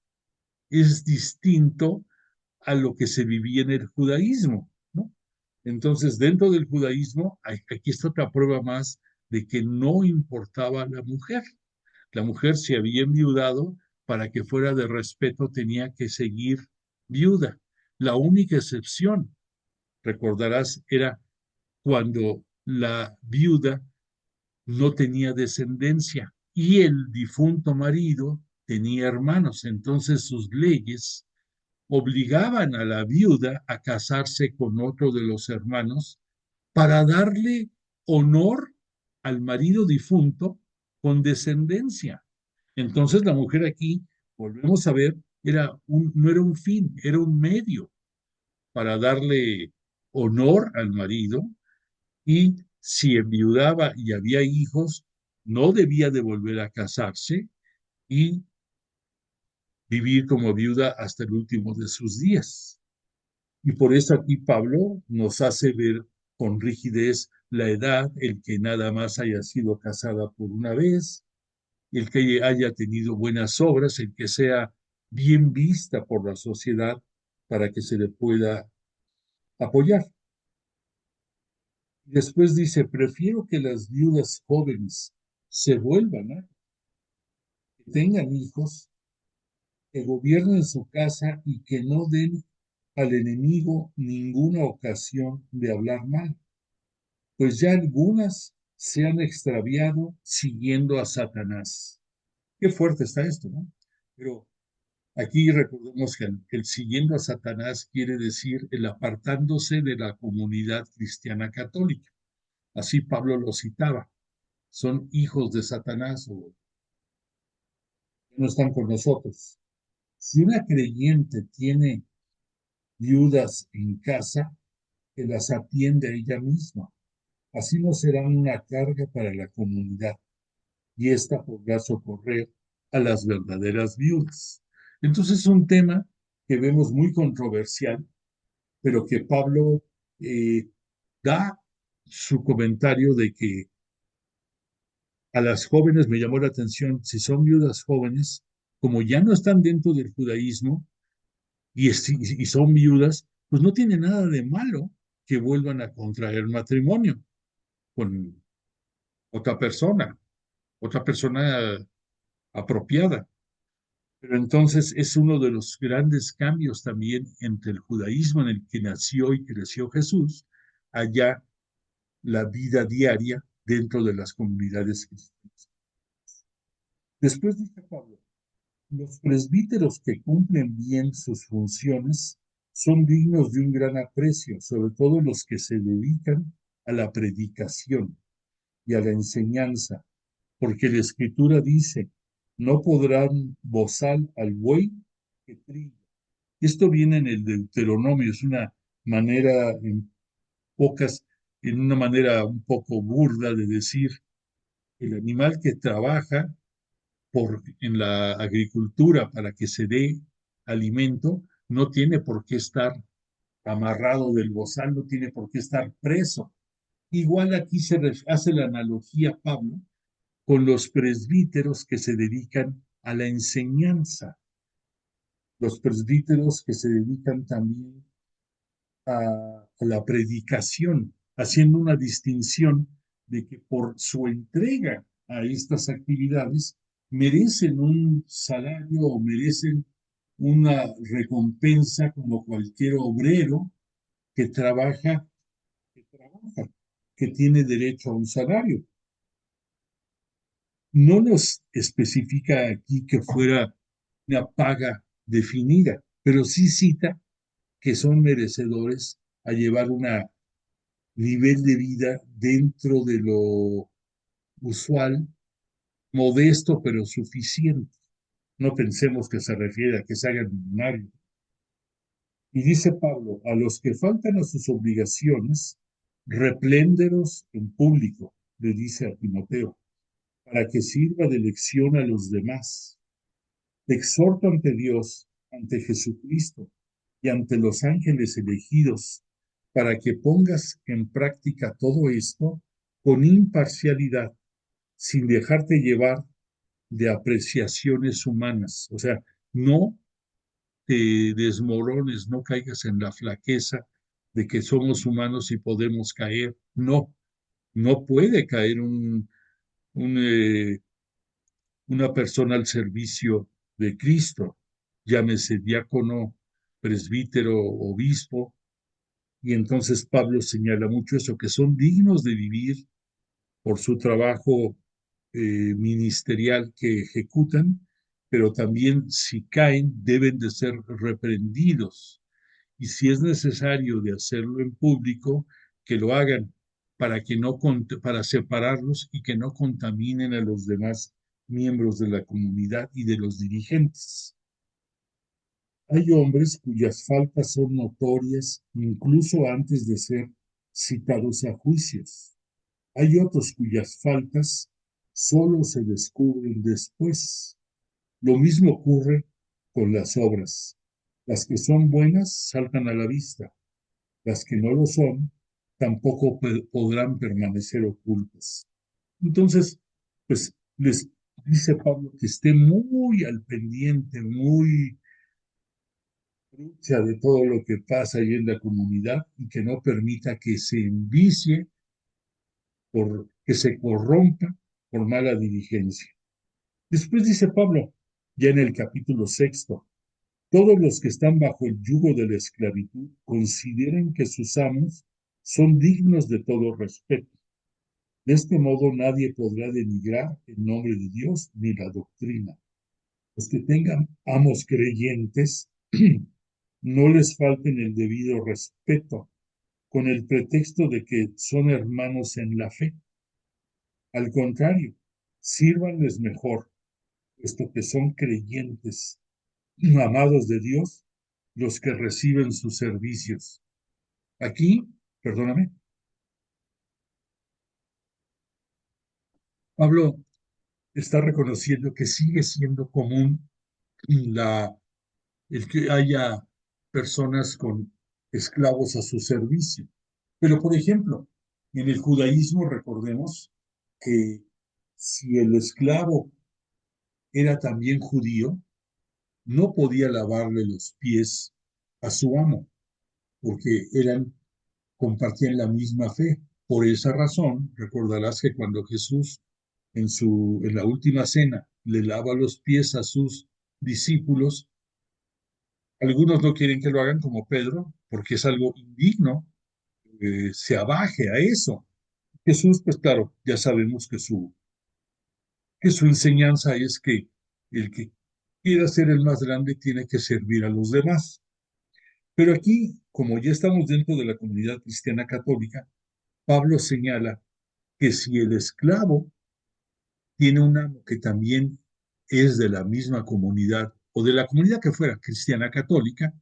Speaker 2: es distinto a lo que se vivía en el judaísmo, ¿no? Entonces, dentro del judaísmo, aquí está otra prueba más de que no importaba la mujer. La mujer se había enviudado, para que fuera de respeto tenía que seguir viuda. La única excepción, recordarás, era cuando la viuda no tenía descendencia y el difunto marido tenía hermanos. Entonces sus leyes obligaban a la viuda a casarse con otro de los hermanos para darle honor al marido difunto con descendencia. Entonces la mujer aquí, volvemos a ver, no era un fin, era un medio para darle honor al marido, y si enviudaba y había hijos, no debía de volver a casarse y vivir como viuda hasta el último de sus días. Y por eso aquí Pablo nos hace ver con rigidez la edad, el que nada más haya sido casada por una vez, el que haya tenido buenas obras, el que sea bien vista por la sociedad para que se le pueda apoyar. Después dice, prefiero que las viudas jóvenes se vuelvan a que tengan hijos, que gobiernen su casa y que no den al enemigo ninguna ocasión de hablar mal, pues ya algunas se han extraviado siguiendo a Satanás. Qué fuerte está esto, ¿no? Pero aquí recordemos que el siguiendo a Satanás quiere decir el apartándose de la comunidad cristiana católica. Así Pablo lo citaba. Son hijos de Satanás o no están con nosotros. Si una creyente tiene viudas en casa, que las atiende a ella misma. Así no serán una carga para la comunidad y ésta podrá socorrer a las verdaderas viudas. Entonces es un tema que vemos muy controversial, pero que Pablo da su comentario de que a las jóvenes me llamó la atención, si son viudas jóvenes, como ya no están dentro del judaísmo y son viudas, pues no tiene nada de malo que vuelvan a contraer matrimonio con otra persona, otra persona apropiada. Pero entonces es uno de los grandes cambios también entre el judaísmo en el que nació y creció Jesús, allá la vida diaria dentro de las comunidades cristianas. Después dice Pablo, los presbíteros que cumplen bien sus funciones son dignos de un gran aprecio, sobre todo los que se dedican a la predicación y a la enseñanza, porque la Escritura dice, no podrán bozar al buey que trilla. Esto viene en el Deuteronomio, es una manera en una manera un poco burda de decir, el animal que trabaja en la agricultura para que se dé alimento, no tiene por qué estar amarrado del bozal, no tiene por qué estar preso. Igual aquí se hace la analogía, Pablo, con los presbíteros que se dedican a la enseñanza, los presbíteros que se dedican también a la predicación, haciendo una distinción de que por su entrega a estas actividades merecen un salario o merecen una recompensa como cualquier obrero que trabaja, que trabaja, que tiene derecho a un salario. No nos especifica aquí que fuera una paga definida, pero sí cita que son merecedores a llevar un nivel de vida dentro de lo usual, modesto pero suficiente. No pensemos que se refiere a que se hagan millonarios. Y dice Pablo, a los que faltan a sus obligaciones, replénderos en público, le dice a Timoteo, para que sirva de lección a los demás. Te exhorto ante Dios, ante Jesucristo y ante los ángeles elegidos, para que pongas en práctica todo esto con imparcialidad, sin dejarte llevar de apreciaciones humanas. O sea, no te desmorones, no caigas en la flaqueza de que somos humanos y podemos caer. No, no puede caer un, eh, una persona al servicio de Cristo, llámese diácono, presbítero, obispo, y entonces Pablo señala mucho eso, que son dignos de vivir por su trabajo ministerial que ejecutan, pero también si caen deben de ser reprendidos. Y si es necesario de hacerlo en público, que lo hagan para que no para separarlos y que no contaminen a los demás miembros de la comunidad y de los dirigentes. Hay hombres cuyas faltas son notorias incluso antes de ser citados a juicios. Hay otros cuyas faltas solo se descubren después. Lo mismo ocurre con las obras. Las que son buenas saltan a la vista. Las que no lo son tampoco podrán permanecer ocultas. Entonces, pues les dice Pablo que esté muy al pendiente, muy de todo lo que pasa ahí en la comunidad y que no permita que se envicie, que se corrompa por mala dirigencia. Después dice Pablo, ya en el capítulo 6, todos los que están bajo el yugo de la esclavitud consideren que sus amos son dignos de todo respeto. De este modo nadie podrá denigrar el nombre de Dios ni la doctrina. Los que tengan amos creyentes no les falten el debido respeto con el pretexto de que son hermanos en la fe. Al contrario, sírvanles mejor, puesto que son creyentes, amados de Dios, los que reciben sus servicios. Aquí, perdóname, Pablo está reconociendo que sigue siendo común el que haya personas con esclavos a su servicio. Pero, por ejemplo, en el judaísmo recordemos que si el esclavo era también judío, no podía lavarle los pies a su amo, porque compartían la misma fe. Por esa razón, recordarás que cuando Jesús en la última cena le lava los pies a sus discípulos, algunos no quieren que lo hagan como Pedro, porque es algo indigno, se abaje a eso. Jesús, pues claro, ya sabemos que su enseñanza es que el que quiera ser el más grande tiene que servir a los demás. Pero aquí, como ya estamos dentro de la comunidad cristiana católica, Pablo señala que si el esclavo tiene un amo que también es de la misma comunidad o de la comunidad que fuera cristiana católica,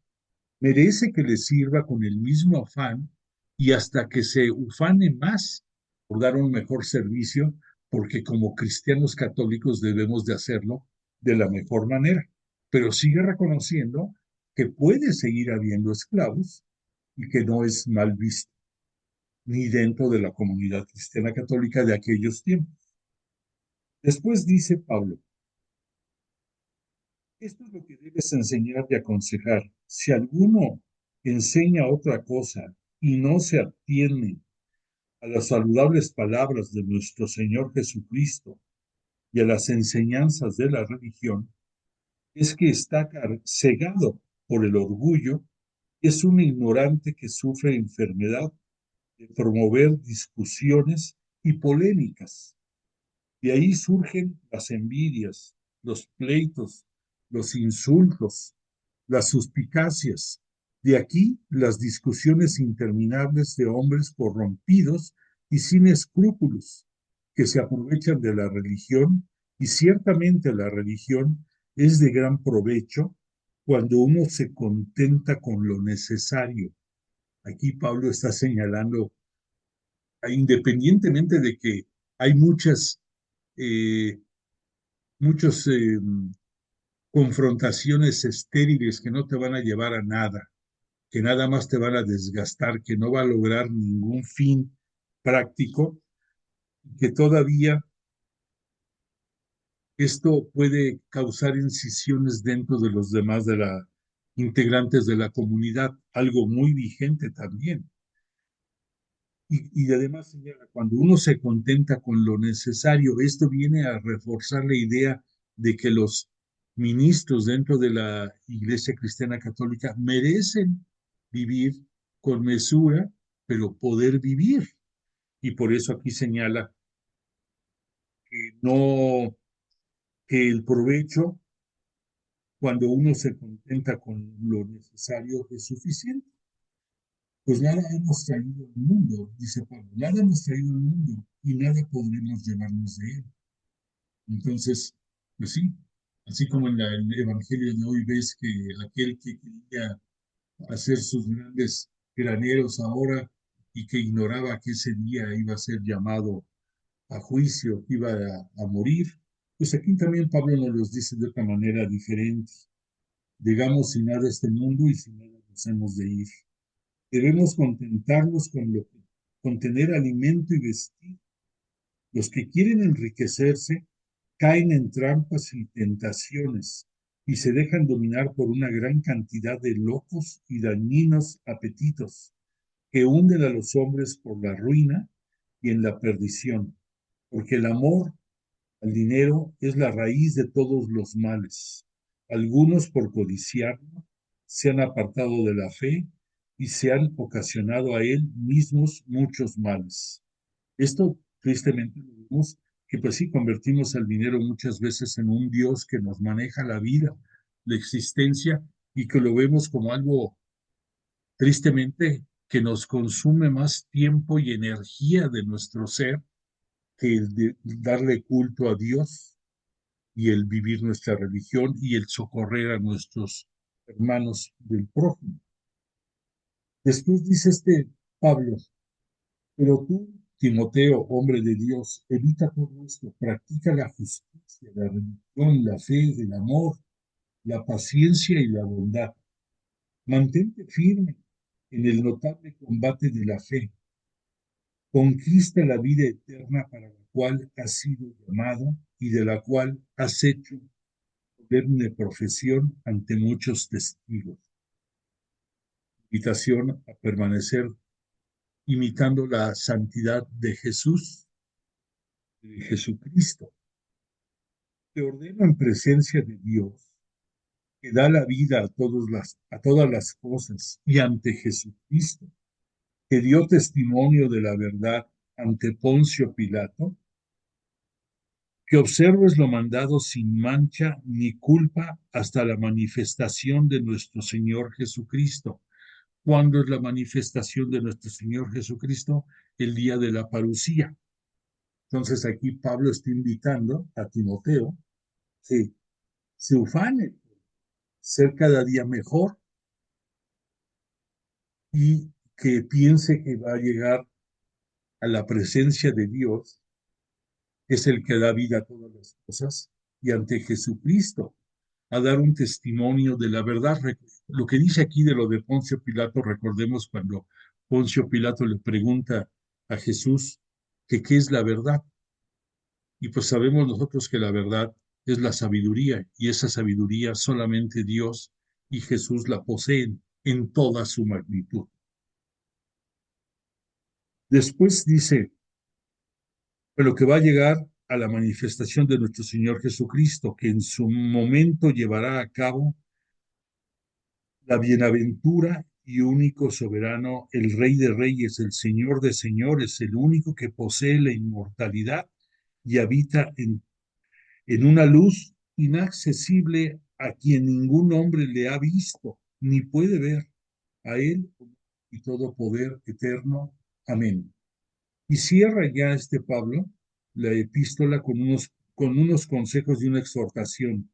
Speaker 2: merece que le sirva con el mismo afán y hasta que se ufane más por dar un mejor servicio, porque como cristianos católicos debemos de hacerlo de la mejor manera. Pero sigue reconociendo que puede seguir habiendo esclavos y que no es mal visto, ni dentro de la comunidad cristiana católica de aquellos tiempos. Después dice Pablo, esto es lo que debes enseñar y aconsejar. Si alguno enseña otra cosa y no se atiene a las saludables palabras de nuestro Señor Jesucristo y a las enseñanzas de la religión, es que está cegado por el orgullo, es un ignorante que sufre enfermedad de promover discusiones y polémicas. De ahí surgen las envidias, los pleitos, los insultos, las suspicacias. De aquí las discusiones interminables de hombres corrompidos y sin escrúpulos, que se aprovechan de la religión, y ciertamente la religión es de gran provecho cuando uno se contenta con lo necesario. Aquí Pablo está señalando, independientemente de que hay eh, muchos confrontaciones estériles que no te van a llevar a nada, que nada más te van a desgastar, que no va a lograr ningún fin práctico, que todavía esto puede causar incisiones dentro de los demás de la integrantes de la comunidad, algo muy vigente también. Y además señala, cuando uno se contenta con lo necesario, esto viene a reforzar la idea de que los ministros dentro de la Iglesia Cristiana Católica merecen vivir con mesura, pero poder vivir. Y por eso aquí señala que no, que el provecho, cuando uno se contenta con lo necesario, es suficiente. Pues nada hemos traído al mundo, dice Pablo, nada hemos traído al mundo y nada podremos llevarnos de él. Entonces, pues sí, así como en el Evangelio de hoy ves que aquel que quería hacer sus grandes graneros ahora y que ignoraba que ese día iba a ser llamado a juicio, que iba a morir, pues aquí también Pablo nos los dice de otra manera diferente. Llegamos sin nada a este mundo y sin nada nos hemos de ir. Debemos contentarnos con tener alimento y vestir. Los que quieren enriquecerse caen en trampas y tentaciones y se dejan dominar por una gran cantidad de locos y dañinos apetitos que hunden a los hombres por la ruina y en la perdición, porque el amor al dinero es la raíz de todos los males. Algunos, por codiciarlo, se han apartado de la fe y se han ocasionado a él mismos muchos males. Esto, tristemente, lo vemos que pues sí, convertimos al dinero muchas veces en un Dios que nos maneja la vida, la existencia, y que lo vemos como algo, tristemente, que nos consume más tiempo y energía de nuestro ser que el de darle culto a Dios y el vivir nuestra religión y el socorrer a nuestros hermanos del prójimo. Después dice este Pablo, pero tú, Timoteo, hombre de Dios, evita todo esto, practica la justicia, la religión, la fe, el amor, la paciencia y la bondad. Mantente firme en el notable combate de la fe. Conquista la vida eterna para la cual has sido llamado y de la cual has hecho solemne profesión ante muchos testigos. Invitación a permanecer imitando la santidad de Jesús, de Jesucristo. Te ordeno en presencia de Dios, que da la vida a todas las cosas, y ante Jesucristo, que dio testimonio de la verdad ante Poncio Pilato, que observes lo mandado sin mancha ni culpa hasta la manifestación de nuestro Señor Jesucristo. ¿Cuándo es la manifestación de nuestro Señor Jesucristo? El día de la parucía. Entonces aquí Pablo está invitando a Timoteo que se ufane, ser cada día mejor y que piense que va a llegar a la presencia de Dios, es el que da vida a todas las cosas, y ante Jesucristo, a dar un testimonio de la verdad. Lo que dice aquí de lo de Poncio Pilato, recordemos cuando Poncio Pilato le pregunta a Jesús que qué es la verdad. Y pues sabemos nosotros que la verdad es la sabiduría, y esa sabiduría solamente Dios y Jesús la poseen en toda su magnitud. Después dice, pero que va a llegar a la manifestación de nuestro Señor Jesucristo, que en su momento llevará a cabo la bienaventura y único soberano, el Rey de Reyes, el Señor de Señores, el único que posee la inmortalidad y habita en una luz inaccesible a quien ningún hombre le ha visto ni puede ver, a él y todo poder eterno. Amén. Y cierra ya este Pablo la epístola con unos consejos y una exhortación.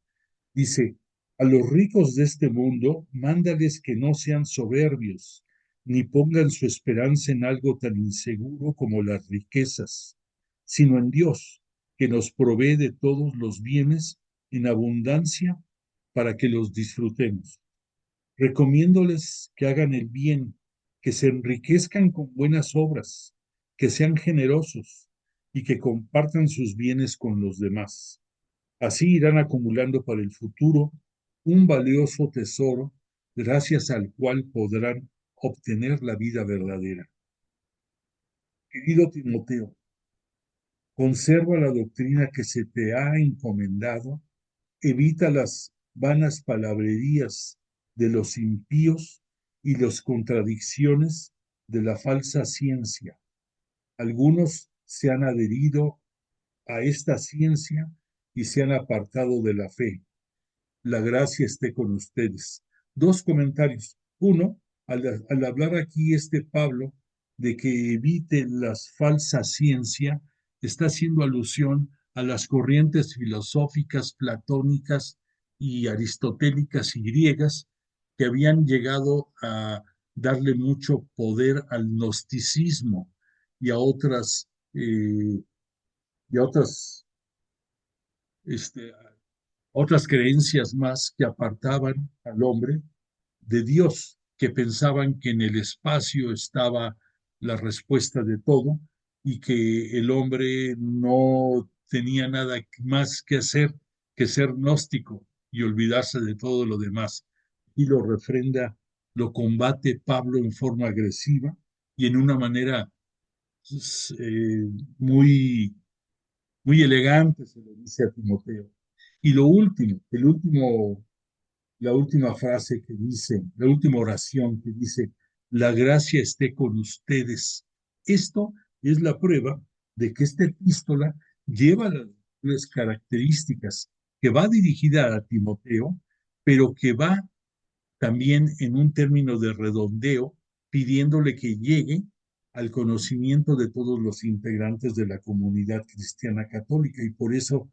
Speaker 2: Dice, a los ricos de este mundo, mándales que no sean soberbios, ni pongan su esperanza en algo tan inseguro como las riquezas, sino en Dios, que nos provee de todos los bienes en abundancia para que los disfrutemos. Recomiéndoles que hagan el bien, que se enriquezcan con buenas obras, que sean generosos y que compartan sus bienes con los demás. Así irán acumulando para el futuro un valioso tesoro, gracias al cual podrán obtener la vida verdadera. Querido Timoteo, conserva la doctrina que se te ha encomendado, evita las vanas palabrerías de los impíos y las contradicciones de la falsa ciencia. Algunos se han adherido a esta ciencia y se han apartado de la fe. La gracia esté con ustedes. Dos comentarios. Uno, al hablar aquí Pablo de que eviten las falsas ciencias, está haciendo alusión a las corrientes filosóficas platónicas y aristotélicas y griegas que habían llegado a darle mucho poder al gnosticismo y a otras este, otras creencias más que apartaban al hombre de Dios, que pensaban que en el espacio estaba la respuesta de todo y que el hombre no tenía nada más que hacer que ser gnóstico y olvidarse de todo lo demás. Y lo refrenda, lo combate Pablo en forma agresiva y en una manera pues, muy, muy elegante, se lo dice a Timoteo. Y lo último, la última frase que dice, la última oración que dice, la gracia esté con ustedes. Esto es la prueba de que esta epístola lleva las características que va dirigida a Timoteo, pero que va también en un término de redondeo, pidiéndole que llegue al conocimiento de todos los integrantes de la comunidad cristiana católica, y por eso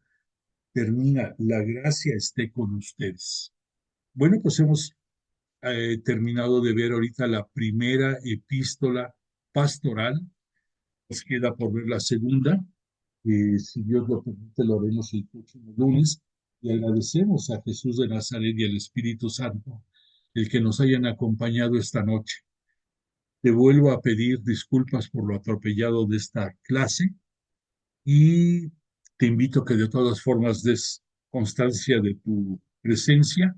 Speaker 2: termina, la gracia esté con ustedes. Bueno, pues hemos terminado de ver ahorita la primera epístola pastoral. Nos queda por ver la segunda. Si Dios lo permite, lo haremos el próximo lunes. Y agradecemos a Jesús de Nazaret y al Espíritu Santo el que nos hayan acompañado esta noche. Te vuelvo a pedir disculpas por lo atropellado de esta clase y te invito a que de todas formas des constancia de tu presencia.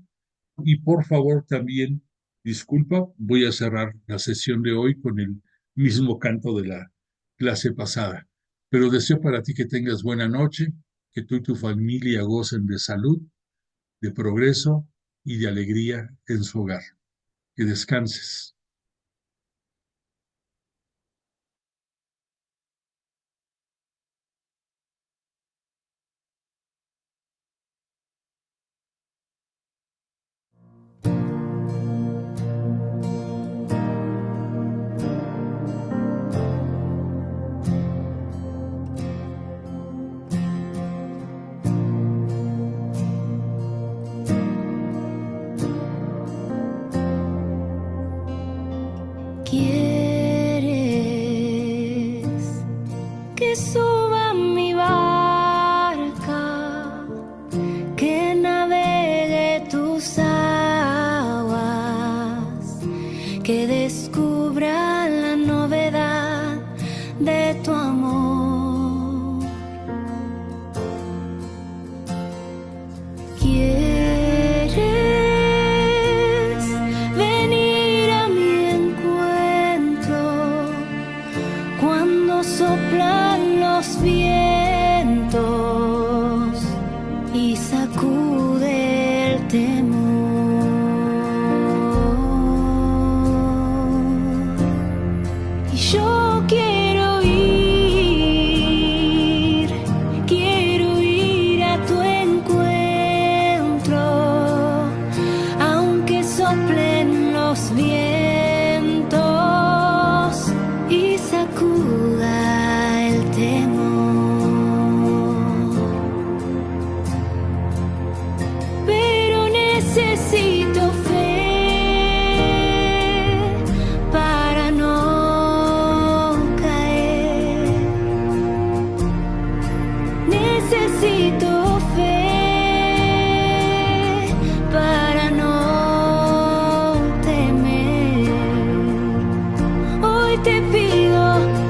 Speaker 2: Y por favor también, disculpa, voy a cerrar la sesión de hoy con el mismo canto de la clase pasada. Pero deseo para ti que tengas buena noche, que tú y tu familia gocen de salud, de progreso y de alegría en su hogar. Que descanses.
Speaker 1: ¿Quieres que suba a mi barca, que navegue tus aguas, que descubra la novedad de tu amor? ¿Quieres venir a mi encuentro cuando soplan los vientos y sacude el temor? Y yo quiero ir a tu encuentro, aunque soplen los vientos y sacuda el Hoy te pido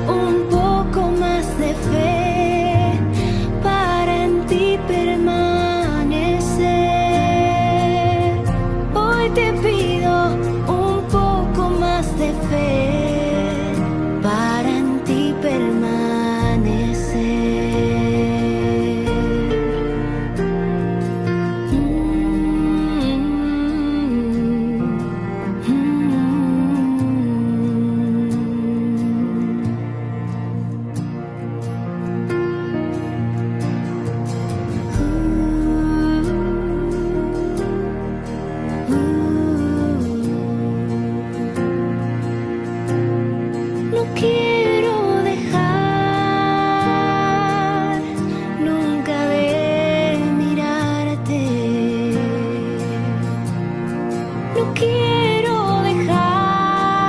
Speaker 1: un poco más de fe para en ti permanecer. Hoy te pido un poco más de fe para en ti permanecer. No quiero dejar nunca de mirarte. No quiero dejar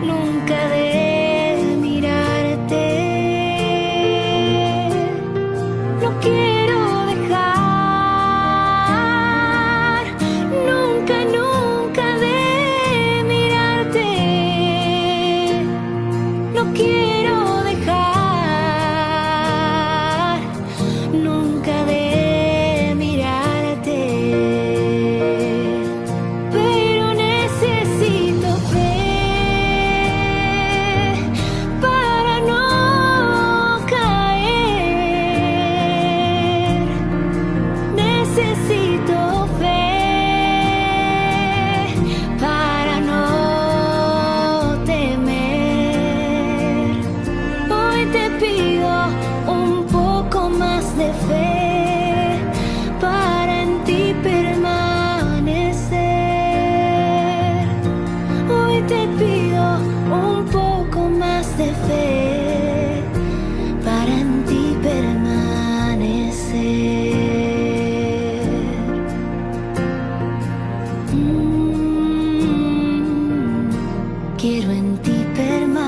Speaker 1: nunca de mirarte. No quiero dejar nunca, nunca de mirarte. No quiero dejar nunca de mirarte. Pero necesito fe para no caer. Necesito fe para no temer. Hoy te pido un poco más de fe para en ti permanecer. Hoy te pido un poco más de fe para en ti permanecer. Quiero en ti permanecer.